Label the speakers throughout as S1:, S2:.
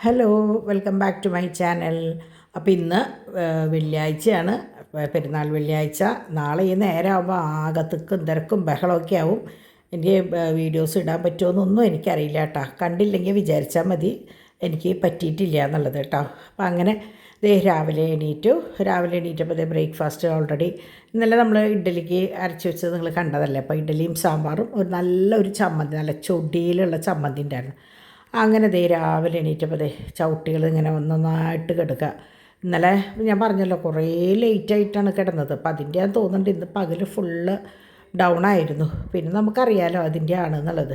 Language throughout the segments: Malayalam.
S1: Hello, welcome back to my channel. അപ്പോൾ ഇന്ന് വെള്ളിയാഴ്ചയാണ്, പെരുന്നാൾ വെള്ളിയാഴ്ച. നാളെ ഈ നേരമാകുമ്പോൾ ആകെ തിക്കും തിരക്കും ബഹളമൊക്കെ ആവും. എനിക്ക് വീഡിയോസ് ഇടാൻ പറ്റുമോയെന്നൊന്നും എനിക്കറിയില്ല കേട്ടോ. കണ്ടില്ലെങ്കിൽ വിചാരിച്ചാൽ മതി, എനിക്ക് പറ്റിയിട്ടില്ല എന്നുള്ളത് കേട്ടോ. അപ്പോൾ അങ്ങനെ രാവിലെ എണീറ്റപ്പോൾ ബ്രേക്ക്ഫാസ്റ്റ് ഓൾറെഡി ഇന്നലെ നമ്മൾ ഇഡ്ഡലിക്ക് അരച്ച് വെച്ചത് നിങ്ങൾ കണ്ടതല്ലേ. അപ്പോൾ ഇഡ്ഡലിയും സാമ്പാറും ഒരു നല്ലൊരു ചമ്മന്തി, നല്ല ചൊടിയിലുള്ള ചമ്മന്തി ഉണ്ടായിരുന്നു. അങ്ങനെ രാവിലെ എണീറ്റപ്പോൾ ചവിട്ടികൾ ഇങ്ങനെ ഒന്നൊന്നായിട്ട് കിടക്കുക. ഇന്നലെ ഞാൻ പറഞ്ഞല്ലോ കുറേ ലേറ്റായിട്ടാണ് കിടന്നത്. അപ്പം അതിൻ്റെ ഞാൻ തോന്നുന്നുണ്ട് ഇന്ന് പകൽ ഫുള്ള് ഡൗൺ ആയിരുന്നു. പിന്നെ നമുക്കറിയാലോ അതിൻ്റെ ആണെന്നുള്ളത്.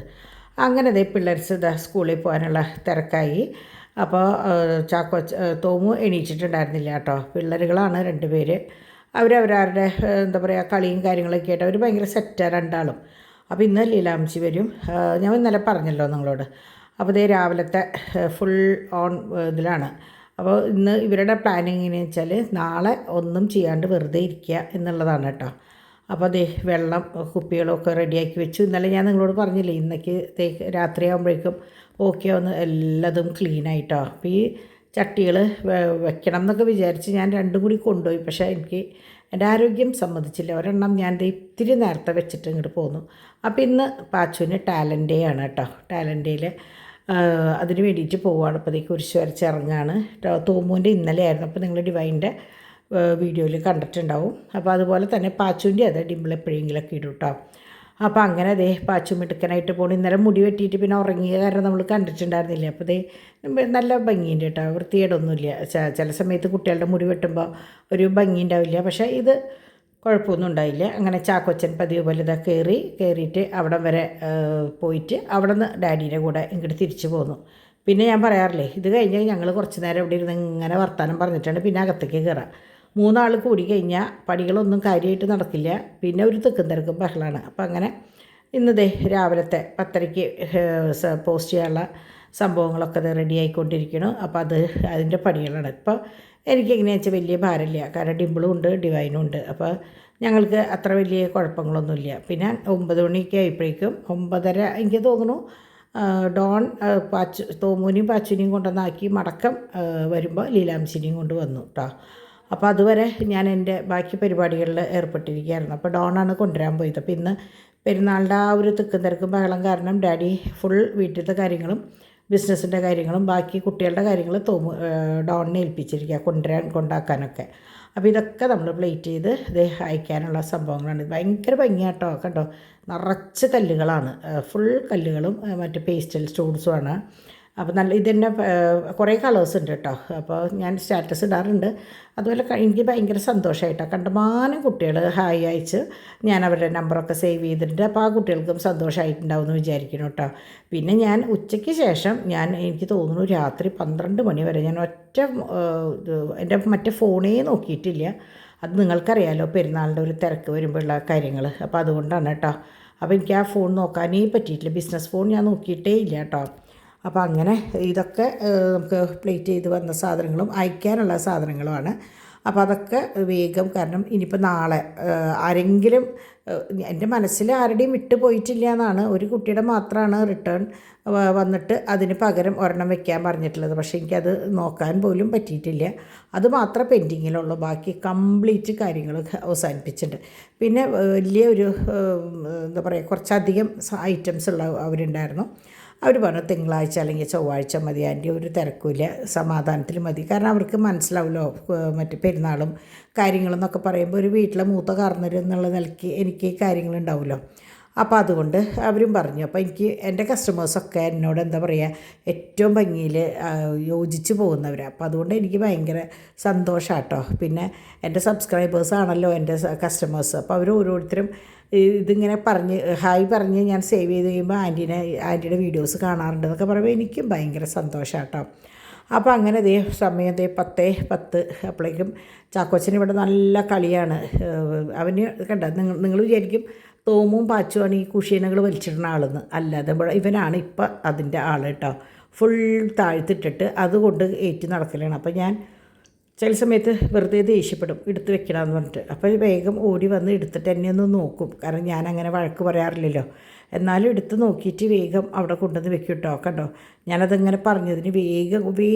S1: അങ്ങനെ പിള്ളേർസ് സ്കൂളിൽ പോകാനുള്ള തിരക്കായി. അപ്പോൾ തോമു എണീച്ചിട്ടുണ്ടായിരുന്നില്ല കേട്ടോ. പിള്ളേരുകളാണ് രണ്ടുപേര്. അവരവരുടെ എന്താ പറയുക കളിയും കാര്യങ്ങളൊക്കെ ആയിട്ട് അവർ ഭയങ്കര സെറ്റാണ് രണ്ടാളും. അപ്പോൾ ഇന്ന് ലീലാംശി വരും. ഞാൻ ഇന്നലെ പറഞ്ഞല്ലോ നിങ്ങളോട്. അപ്പോൾ രാവിലത്തെ ഫുൾ ഓൺ ഇതിലാണ്. അപ്പോൾ ഇന്ന് ഇവരുടെ പ്ലാനിങ് എങ്ങനെയാണെന്ന് വെച്ചാൽ നാളെ ഒന്നും ചെയ്യാണ്ട് വെറുതെ ഇരിക്കുക എന്നുള്ളതാണ് കേട്ടോ. അപ്പോൾ വെള്ളം കുപ്പികളൊക്കെ റെഡിയാക്കി വെച്ചു. ഇന്നലെ ഞാൻ നിങ്ങളോട് പറഞ്ഞില്ലേ ഇന്നേക്ക് രാത്രിയാകുമ്പോഴേക്കും ഓക്കെ ഒന്ന് എല്ലാതും ക്ലീനായിട്ടോ. അപ്പോൾ ഈ ചട്ടികൾ വെക്കണം എന്നൊക്കെ വിചാരിച്ച് ഞാൻ രണ്ടും കൂടി കൊണ്ടുപോയി. പക്ഷേ എനിക്ക് എൻ്റെ ആരോഗ്യം സമ്മതിച്ചില്ല. ഒരെണ്ണം ഞാൻ ഇത്തിരി നേരത്തെ വെച്ചിട്ട് ഇങ്ങോട്ട് പോന്നു. അപ്പോൾ ഇന്ന് പാച്ചുവിന് ടാലൻ്റ് ഡേ ആണ് കേട്ടോ. ടാലൻ്റ് ഡേയിൽ അതിന് വേണ്ടിയിട്ട് പോവുകയാണ്. അപ്പോൾ കുരിശ് വരച്ചിറങ്ങാണ്. തോമുവിൻ്റെ ഇന്നലെ ആയിരുന്നു. അപ്പോൾ നിങ്ങൾ ഡിവൈൻ്റെ വീഡിയോയിൽ കണ്ടിട്ടുണ്ടാവും. അപ്പോൾ അതുപോലെ തന്നെ പാച്ചുവിൻ്റെ അത് ഡിമ്പിൾ എപ്പോഴെങ്കിലൊക്കെ ഇടും കേട്ടോ. അപ്പോൾ അങ്ങനെ പാച്ചു മിടുക്കനായിട്ട് പോകണം. ഇന്നലെ മുടി വെട്ടിയിട്ട് പിന്നെ ഉറങ്ങിയ കാരണം നമ്മൾ കണ്ടിട്ടുണ്ടായിരുന്നില്ല. അപ്പോൾ നല്ല ഭംഗിയുണ്ട് കേട്ടോ, വൃത്തികേടൊന്നുമില്ല. ചില സമയത്ത് കുട്ടികളുടെ മുടി വെട്ടുമ്പോൾ ഒരു ഭംഗി ഉണ്ടാവില്ല, പക്ഷേ ഇത് കുഴപ്പമൊന്നും ഉണ്ടായില്ല. അങ്ങനെ ചാക്കോച്ചൻ പതിവ് പോലെ കയറിയിട്ട് അവിടം വരെ പോയിട്ട് അവിടെ നിന്ന് ഡാഡീൻ്റെ കൂടെ ഇങ്ങോട്ട് തിരിച്ചു പോന്നു. പിന്നെ ഞാൻ പറയാറില്ലേ, ഇത് കഴിഞ്ഞ് ഞങ്ങൾ കുറച്ച് നേരം ഇവിടെ ഇരുന്ന് ഇങ്ങനെ വർത്താനം പറഞ്ഞിട്ടാണ് പിന്നെ അകത്തേക്ക് കയറാം. മൂന്നാൾ കൂടി കഴിഞ്ഞാൽ പടികളൊന്നും കാര്യമായിട്ട് നടക്കില്ല. പിന്നെ ഒരു തിക്കും തിരക്കും ബഹളമാണ്. അപ്പോൾ അങ്ങനെ ഇന്ന് രാവിലത്തെ 10:30 പോസ്റ്റ് ചെയ്യാനുള്ള സംഭവങ്ങളൊക്കെ റെഡി ആയിക്കൊണ്ടിരിക്കണം. അപ്പോൾ അതിൻ്റെ പണികളാണ്. ഇപ്പോൾ എനിക്കെങ്ങനെയാണെന്ന് വെച്ചാൽ വലിയ ഭാരമില്ല, കാരണം ഡിമ്പിളും ഉണ്ട് ഡിവൈനും ഉണ്ട്. അപ്പോൾ ഞങ്ങൾക്ക് അത്ര വലിയ കുഴപ്പങ്ങളൊന്നുമില്ല. പിന്നെ 9 മണിയൊക്കെ ആയപ്പോഴേക്കും 9:30 എനിക്ക് തോന്നുന്നു ഡോൺ തോമുവിനെയും പാച്ചുവിനെയും കൊണ്ടുവന്നാക്കി മടക്കം വരുമ്പോൾ ലീലാംശിനെയും കൊണ്ട് വന്നു കേട്ടോ. അപ്പോൾ അതുവരെ ഞാൻ എൻ്റെ ബാക്കി പരിപാടികളിൽ ഏർപ്പെട്ടിരിക്കുകയായിരുന്നു. അപ്പോൾ ഡോണാണ് കൊണ്ടുവരാൻ പോയത്. അപ്പോൾ ഇന്ന് പെരുന്നാളിൻ്റെ ആ ഒരു തിക്കും തിരക്കും ബഹളം കാരണം ഡാഡി ഫുൾ വീട്ടിലത്തെ കാര്യങ്ങളും ബിസിനസ്സിൻ്റെ കാര്യങ്ങളും ബാക്കി കുട്ടികളുടെ കാര്യങ്ങൾ ഡോണിനെ ഏൽപ്പിച്ചിരിക്കുക, കൊണ്ടാക്കാനൊക്കെ. അപ്പോൾ ഇതൊക്കെ നമ്മൾ പ്ലേറ്റ് ചെയ്ത് അയക്കാനുള്ള സംഭവങ്ങളാണ്. ഭയങ്കര ഭംഗിയാട്ടോ, കണ്ടോ, നിറച്ച് കല്ലുകളാണ്, ഫുൾ കല്ലുകളും മറ്റ് പേസ്റ്റൽ സ്റ്റോൺസുമാണ്. അപ്പോൾ നല്ല ഇതന്നെ കുറേ കളേഴ്സ് ഉണ്ട് കേട്ടോ. അപ്പോൾ ഞാൻ സ്റ്റാറ്റസ് ഇടാറുണ്ട്. അതുപോലെ എനിക്ക് ഭയങ്കര സന്തോഷമായിട്ടോ, കണ്ടമാനം കുട്ടികൾ ഹായ് അയച്ച് ഞാൻ അവരുടെ നമ്പറൊക്കെ സേവ് ചെയ്തിട്ടുണ്ട്. അപ്പോൾ ആ കുട്ടികൾക്കും സന്തോഷമായിട്ടുണ്ടാവും എന്ന് വിചാരിക്കണം കേട്ടോ. പിന്നെ ഞാൻ ഉച്ചയ്ക്ക് ശേഷം എനിക്ക് തോന്നുന്നു രാത്രി 12 മണി വരെ ഞാൻ എൻ്റെ മറ്റേ ഫോണേ നോക്കിയിട്ടില്ല. അത് നിങ്ങൾക്കറിയാലോ പെരുന്നാളിൻ്റെ ഒരു തിരക്ക് വരുമ്പോഴുള്ള കാര്യങ്ങൾ. അപ്പോൾ അതുകൊണ്ടാണ് കേട്ടോ. അപ്പോൾ എനിക്ക് ആ ഫോൺ നോക്കാനേ പറ്റിയിട്ടില്ല. ബിസിനസ് ഫോൺ ഞാൻ നോക്കിയിട്ടേ ഇല്ല കേട്ടോ. അപ്പോൾ അങ്ങനെ ഇതൊക്കെ നമുക്ക് പ്ലേറ്റ് ചെയ്ത് വന്ന സാധനങ്ങളും അയക്കാനുള്ള സാധനങ്ങളുമാണ്. അപ്പോൾ അതൊക്കെ വേഗം, കാരണം ഇനിയിപ്പോൾ നാളെ ആരെങ്കിലും എൻ്റെ മനസ്സിൽ ആരുടെയും വിട്ടു പോയിട്ടില്ല എന്നാണ്. ഒരു കുട്ടിയുടെ മാത്രമാണ് റിട്ടേൺ വന്നിട്ട് അതിന് പകരം ഒരെണ്ണം വെക്കാൻ പറഞ്ഞിട്ടുള്ളത്. പക്ഷേ എനിക്കത് നോക്കാൻ പോലും പറ്റിയിട്ടില്ല. അത് മാത്രമേ പെൻഡിങ്ങിലുള്ളൂ. ബാക്കി കംപ്ലീറ്റ് കാര്യങ്ങൾ അവസാനിപ്പിച്ചിട്ടുണ്ട്. പിന്നെ വലിയൊരു എന്താ പറയുക, കുറച്ചധികം ഐറ്റംസ് ഉള്ള അവരുണ്ടായിരുന്നു. അവർ പറഞ്ഞു തിങ്കളാഴ്ച അല്ലെങ്കിൽ ചൊവ്വാഴ്ച മതി, അതിൻ്റെ ഒരു തിരക്കില്ല, സമാധാനത്തിൽ മതി. കാരണം അവർക്ക് മനസ്സിലാവുമല്ലോ മറ്റ് പെരുന്നാളും കാര്യങ്ങളെന്നൊക്കെ പറയുമ്പോൾ ഒരു വീട്ടിലെ മൂത്ത കാരണവർ എന്നുള്ള നിലയ്ക്ക് എനിക്ക് കാര്യങ്ങളുണ്ടാവുമല്ലോ. അപ്പോൾ അതുകൊണ്ട് അവരും പറഞ്ഞു. അപ്പോൾ എനിക്ക് എൻ്റെ കസ്റ്റമേഴ്സൊക്കെ എന്നോട് എന്താ പറയുക ഏറ്റവും ഭംഗിയിൽ യോജിച്ച് പോകുന്നവരാണ്. അപ്പോൾ അതുകൊണ്ട് എനിക്ക് ഭയങ്കര സന്തോഷമാണ് കേട്ടോ. പിന്നെ എൻ്റെ സബ്സ്ക്രൈബേഴ്സാണല്ലോ എൻ്റെ കസ്റ്റമേഴ്സ്. അപ്പോൾ അവർ ഓരോരുത്തരും ഇതിങ്ങനെ ഹായ് പറഞ്ഞ് ഞാൻ സേവ് ചെയ്ത് കഴിയുമ്പോൾ ആൻറ്റിയുടെ വീഡിയോസ് കാണാറുണ്ട് എന്നൊക്കെ പറയുമ്പോൾ എനിക്കും ഭയങ്കര സന്തോഷമാണ് കേട്ടോ. അപ്പോൾ അങ്ങനെ സമയം 10:10 അപ്പോഴേക്കും ചാക്കോച്ചന് ഇവിടെ നല്ല കളിയാണ്. അവന് കണ്ട, നിങ്ങൾ വിചാരിക്കും തോമും പാച്ചുമാണ് ഈ കുഷീനകൾ വലിച്ചിടുന്ന ആളെന്ന്. അല്ലാതെ ഇവനാണ് ഇപ്പം അതിൻ്റെ ആൾ കേട്ടോ. ഫുൾ താഴ്ത്തിട്ടിട്ട് അതുകൊണ്ട് ഏറ്റി നടക്കലാണ്. അപ്പോൾ ഞാൻ ചില സമയത്ത് വെറുതെ ദേഷ്യപ്പെടും എടുത്ത് വെക്കണമെന്ന് പറഞ്ഞിട്ട്. അപ്പോൾ വേഗം ഓടി വന്ന് എടുത്തിട്ട് എന്നെ ഒന്ന് നോക്കും. കാരണം ഞാൻ അങ്ങനെ വഴക്ക് പറയാറില്ലല്ലോ. എന്നാലും എടുത്ത് നോക്കിയിട്ട് വേഗം അവിടെ കൊണ്ടുവന്ന് വെക്കും കേട്ടോ. കണ്ടോ, ഞാനതങ്ങനെ പറഞ്ഞതിന് വേഗം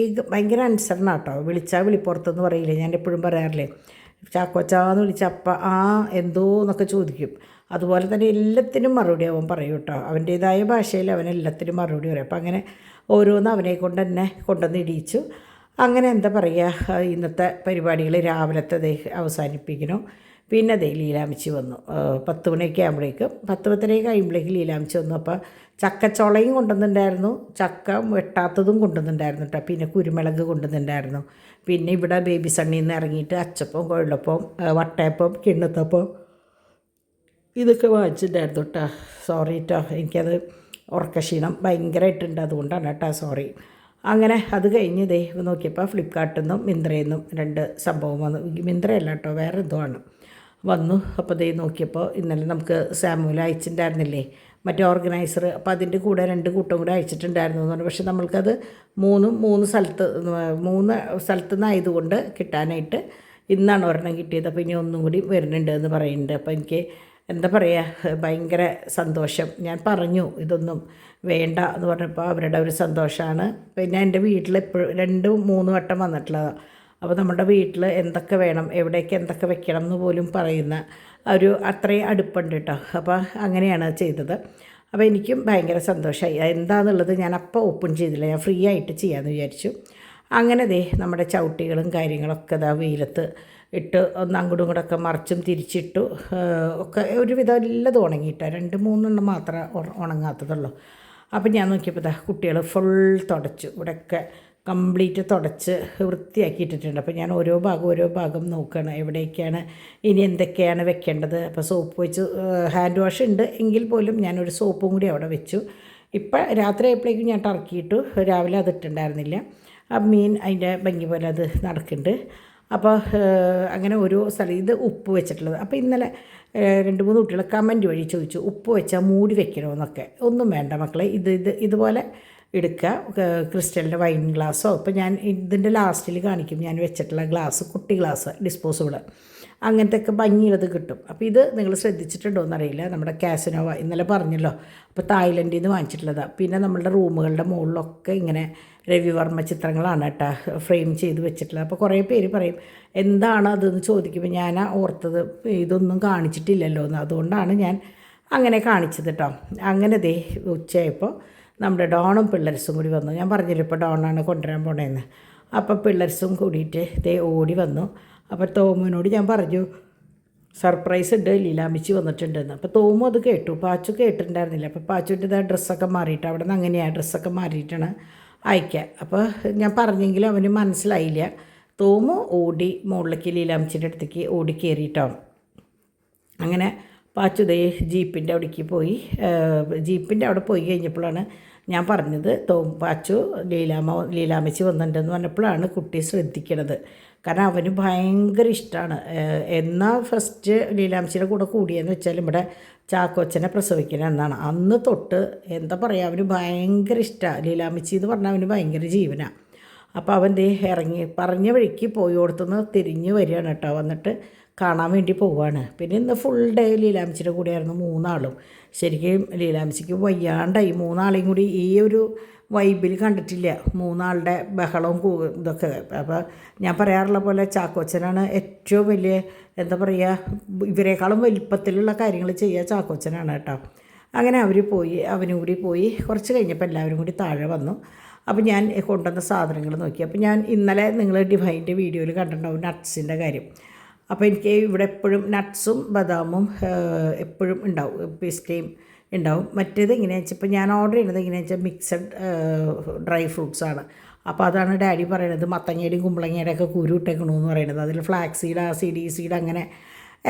S1: ഭയങ്കര അനുസരണം കേട്ടോ. വിളിച്ചാൽ വിളിപ്പുറത്തെന്ന് പറയില്ലേ, ഞാൻ എപ്പോഴും പറയാറില്ലേ, ചാക്കോച്ചാന്ന് വിളിച്ച അപ്പം എന്തോ എന്നൊക്കെ ചോദിക്കും. അതുപോലെ തന്നെ എല്ലാത്തിനും മറുപടി അവൻ പറയും കേട്ടോ. അവൻ്റേതായ ഭാഷയിൽ അവൻ എല്ലാത്തിനും മറുപടി പറയും. അപ്പം അങ്ങനെ ഓരോന്ന് അവനെ കൊണ്ട് തന്നെ കൊണ്ടുവന്ന് ഇടിയിച്ചു. അങ്ങനെ എന്താ പറയുക, ഇന്നത്തെ പരിപാടികൾ രാവിലത്തെ അവസാനിപ്പിക്കണം. പിന്നെ ലീലാമിച്ചി വന്നു 10 മണിയൊക്കെ ആകുമ്പോഴേക്കും 10-10 കഴിയുമ്പോഴേക്കും ലീലാമിച്ചി വന്നു. അപ്പോൾ ചക്കച്ചോളയും കൊണ്ടുവന്നിട്ടുണ്ടായിരുന്നു, ചക്ക വെട്ടാത്തതും കൊണ്ടുവന്നിട്ടുണ്ടായിരുന്നു കേട്ടോ. പിന്നെ കുരുമുളക് കൊണ്ടുവന്നിട്ടുണ്ടായിരുന്നു. പിന്നെ ഇവിടെ ബേബി സണ്ണിയിൽ നിന്ന് ഇറങ്ങിയിട്ട് അച്ചപ്പം, കൊഴലപ്പം, വട്ടയപ്പം, കിണ്ണത്തപ്പം ഇതൊക്കെ വാങ്ങിച്ചിട്ടുണ്ടായിരുന്നു കേട്ടോ. സോറി കേട്ടോ, എനിക്കത് ഉറക്കക്ഷീണം ഭയങ്കരമായിട്ടുണ്ട്, അതുകൊണ്ടാണ് കേട്ടോ, സോറി. അങ്ങനെ അത് കഴിഞ്ഞ് നോക്കിയപ്പോൾ ഫ്ലിപ്കാർട്ടിൽ നിന്നും മിന്ത്രയിൽ നിന്നും 2 സംഭവം വന്നു. മിന്ത്രയല്ല കേട്ടോ, വേറെ എന്തോ ആണ് വന്നു. അപ്പോൾ നോക്കിയപ്പോൾ ഇന്നലെ നമുക്ക് സാമുവൽ അയച്ചിട്ടുണ്ടായിരുന്നില്ലേ മറ്റേ ഓർഗനൈസർ, അപ്പോൾ അതിൻ്റെ കൂടെ 2 കൂട്ടം കൂടെ അയച്ചിട്ടുണ്ടായിരുന്നു എന്ന് പറഞ്ഞു. പക്ഷേ നമ്മൾക്കത് 3 സ്ഥലത്തു നിന്നായതുകൊണ്ട് കിട്ടാനായിട്ട് ഇന്നാണ് ഒരെണ്ണം കിട്ടിയത്. അപ്പോൾ ഇനി ഒന്നും കൂടി വരുന്നുണ്ട് എന്ന് പറയുന്നുണ്ട്. അപ്പോൾ എനിക്ക് എന്താ പറയുക, ഭയങ്കര സന്തോഷം. ഞാൻ പറഞ്ഞു ഇതൊന്നും വേണ്ട എന്ന് പറഞ്ഞപ്പോൾ അവരുടെ ഒരു സന്തോഷമാണ്. പിന്നെ എൻ്റെ വീട്ടിൽ എപ്പോഴും 2-3 വട്ടം വന്നിട്ടുള്ളതാണ്. അപ്പോൾ നമ്മുടെ വീട്ടിൽ എന്തൊക്കെ വേണം, എവിടേക്ക് എന്തൊക്കെ വെക്കണം എന്ന് പോലും പറയുന്ന ഒരു അത്രയും അടുപ്പുണ്ട് കേട്ടോ. അപ്പോൾ അങ്ങനെയാണ് ചെയ്തത്. അപ്പോൾ എനിക്കും ഭയങ്കര സന്തോഷമായി. എന്താണെന്നുള്ളത് ഞാൻ അപ്പോൾ ഓപ്പൺ ചെയ്തില്ല, ഞാൻ ഫ്രീ ആയിട്ട് ചെയ്യാമെന്ന് വിചാരിച്ചു. അങ്ങനെ നമ്മുടെ ചവിട്ടികളും കാര്യങ്ങളൊക്കെ വെയിലത്ത് ഇട്ട് ഒന്ന് അങ്ങോട്ടും ഇങ്ങോട്ടൊക്കെ മറിച്ചും തിരിച്ചിട്ടു. ഒക്കെ ഒരുവിധം എല്ലതും ഉണങ്ങിയിട്ടാണ്, 2-3 മാത്രമേ ഉണങ്ങാത്തതുള്ളൂ. അപ്പം ഞാൻ നോക്കിയപ്പോൾ കുട്ടികൾ ഫുൾ തുടച്ചു, ഇവിടെയൊക്കെ കംപ്ലീറ്റ് തുടച്ച് വൃത്തിയാക്കിയിട്ടിട്ടുണ്ട്. അപ്പോൾ ഞാൻ ഓരോ ഭാഗം നോക്കുകയാണ്, എവിടേക്കാണ് ഇനി എന്തൊക്കെയാണ് വെക്കേണ്ടത്. അപ്പോൾ സോപ്പ് വെച്ച് ഹാൻഡ് വാഷ് ഉണ്ട് എങ്കിൽ പോലും ഞാനൊരു സോപ്പും കൂടി അവിടെ വെച്ചു. ഇപ്പം രാത്രി ആയപ്പോഴേക്കും ഞാൻ ടർക്കിയിട്ടു, രാവിലെ അത് ഇട്ടുണ്ടായിരുന്നില്ല. ആ മീൻ അതിൻ്റെ ഭംഗി പോലെ അത് നടക്കുന്നുണ്ട്. അപ്പോൾ അങ്ങനെ ഓരോ സ്ഥലം ഇത് ഉപ്പ് വെച്ചിട്ടുള്ളത്. അപ്പോൾ ഇന്നലെ 2-3 കുട്ടികൾ കമൻറ്റ് വഴി ചോദിച്ചു ഉപ്പ് വെച്ചാൽ മൂടി വെക്കണമെന്നൊക്കെ. ഒന്നും വേണ്ട മക്കളെ, ഇതുപോലെ എടുക്കുക, ക്രിസ്റ്റലിൻ്റെ വൈൻ ഗ്ലാസ്സോ. ഇപ്പോൾ ഞാൻ ഇതിൻ്റെ ലാസ്റ്റിൽ കാണിക്കും ഞാൻ വെച്ചിട്ടുള്ള ഗ്ലാസ്, കുട്ടി ഗ്ലാസ് ഡിസ്പോസിബിൾ, അങ്ങനത്തെ ഒക്കെ ഭംഗിയുള്ളത് കിട്ടും. അപ്പോൾ ഇത് നിങ്ങൾ ശ്രദ്ധിച്ചിട്ടുണ്ടോ എന്നറിയില്ല, നമ്മുടെ കാസിനോവ ഇന്നലെ പറഞ്ഞല്ലോ, അപ്പോൾ തായ്ലൻഡിൽ നിന്ന് വാങ്ങിച്ചിട്ടുള്ളതാണ്. പിന്നെ നമ്മളുടെ റൂമുകളുടെ മുകളിലൊക്കെ ഇങ്ങനെ രവിവർമ്മ ചിത്രങ്ങളാണ് കേട്ടോ ഫ്രെയിം ചെയ്ത് വെച്ചിട്ടുള്ളത്. അപ്പോൾ കുറേ പേര് പറയും എന്താണ് അതെന്ന് ചോദിക്കുമ്പോൾ ഞാൻ ഓർത്തത് ഇതൊന്നും കാണിച്ചിട്ടില്ലല്ലോ എന്ന്, അതുകൊണ്ടാണ് ഞാൻ അങ്ങനെ കാണിച്ചത് കേട്ടോ. അങ്ങനെ ഉച്ചയായപ്പോൾ നമ്മുടെ ഡോണും പിള്ളേർസും കൂടി വന്നു. ഞാൻ പറഞ്ഞില്ല ഇപ്പോൾ ഡോണാണ് കൊണ്ടുവരാൻ പോണേന്ന്. അപ്പോൾ പിള്ളേർസും കൂടിയിട്ട് ഓടി വന്നു. അപ്പോൾ തോമുവിനോട് ഞാൻ പറഞ്ഞു സർപ്രൈസ് ഉണ്ട്, ലീലാമിച്ചി വന്നിട്ടുണ്ടെന്ന്. അപ്പോൾ തോമു അത് കേട്ടു, പാച്ചു കേട്ടിട്ടുണ്ടായിരുന്നില്ല. അപ്പോൾ പാച്ചുവിൻ്റെ ഡ്രസ്സൊക്കെ മാറിയിട്ട് അവിടെ നിന്ന് അങ്ങനെയാണ് ഡ്രസ്സൊക്കെ മാറിയിട്ടാണ് അയക്കുക. അപ്പോൾ ഞാൻ പറഞ്ഞെങ്കിലും അവന് മനസ്സിലായില്ല. തോമു ഓടി മുകളിലേക്ക് ലീലാമിച്ചിൻ്റെ അടുത്തേക്ക് ഓടി കയറിയിട്ടോ. അങ്ങനെ പാച്ചു ജീപ്പിൻ്റെ അവിടേക്ക് പോയി. ജീപ്പിൻ്റെ അവിടെ പോയി കഴിഞ്ഞപ്പോഴാണ് ഞാൻ പറഞ്ഞത് പാച്ചു ലീലാമ്മച്ചി വന്നിട്ടുണ്ടെന്ന് പറഞ്ഞപ്പോഴാണ് കുട്ടി ശ്രദ്ധിക്കണത്. കാരണം അവന് ഭയങ്കര ഇഷ്ടമാണ്. എന്നാൽ ഫസ്റ്റ് ലീലാമ്മച്ചിയുടെ കൂടെ കൂടിയെന്ന് വെച്ചാൽ ഇവിടെ ചാക്കോച്ചനെ പ്രസവിക്കണം എന്നാണ്. അന്ന് തൊട്ട് എന്താ പറയുക, അവന് ഭയങ്കര ഇഷ്ടമാണ് ലീലാമ്മച്ചി എന്ന് പറഞ്ഞാൽ അവന് ഭയങ്കര ജീവനാണ്. അപ്പോൾ അവൻ ഇറങ്ങി പറഞ്ഞ വഴിക്ക് പോയി കൊടുത്തുനിന്ന് തിരിഞ്ഞ് വരികയാണ് കേട്ടോ. വന്നിട്ട് കാണാൻ വേണ്ടി പോവുകയാണ്. പിന്നെ ഇന്ന് ഫുൾ ഡേ ലീലാമ്മച്ചിയുടെ കൂടെയായിരുന്നു 3 ആളും. ശരിക്കും ലീലാമ്മച്ചിക്ക് വയ്യാണ്ടായി. 3 ആളെയും കൂടി ഈ ഒരു വൈബിൽ കണ്ടിട്ടില്ല, 3 ആളുടെ ബഹളവും ഇതൊക്കെ. അപ്പോൾ ഞാൻ പറയാറുള്ള പോലെ ചാക്കോച്ചനാണ് ഏറ്റവും വലിയ എന്താ പറയുക, ഇവരെക്കാളും വലിപ്പത്തിലുള്ള കാര്യങ്ങൾ ചെയ്യുക ചാക്കോച്ചനാണ് കേട്ടോ. അങ്ങനെ അവർ പോയി, അവനും കൂടി പോയി. കുറച്ച് കഴിഞ്ഞപ്പോൾ എല്ലാവരും കൂടി താഴെ വന്നു. അപ്പോൾ ഞാൻ കൊണ്ടുവന്ന സാധനങ്ങൾ നോക്കി. അപ്പോൾ ഞാൻ ഇന്നലെ നിങ്ങൾ ഡിവൈൻ്റെ വീഡിയോയിൽ കണ്ടിട്ടുണ്ടാവും നട്ട്സിൻ്റെ കാര്യം. അപ്പോൾ എനിക്ക് ഇവിടെ എപ്പോഴും നട്ട്സും ബദാമും എപ്പോഴും ഉണ്ടാവും, പിസ്തയും ഉണ്ടാവും. മറ്റേത് എങ്ങനെയാണെന്ന് വെച്ചാൽ ഇപ്പോൾ ഞാൻ ഓർഡർ ചെയ്യുന്നത് എങ്ങനെയാണെന്ന് വെച്ചാൽ മിക്സഡ് ഡ്രൈ ഫ്രൂട്ട്സാണ്. അപ്പോൾ അതാണ് ഡാഡി പറയണത് മത്തങ്ങയുടെയും കുമ്പളങ്ങയുടെ ഒക്കെ കുരു ഇട്ടേക്കണമെന്ന് പറയുന്നത്. അതിൽ ഫ്ലാക്സ് സീഡ്, സീഡ്, സീഡ് അങ്ങനെ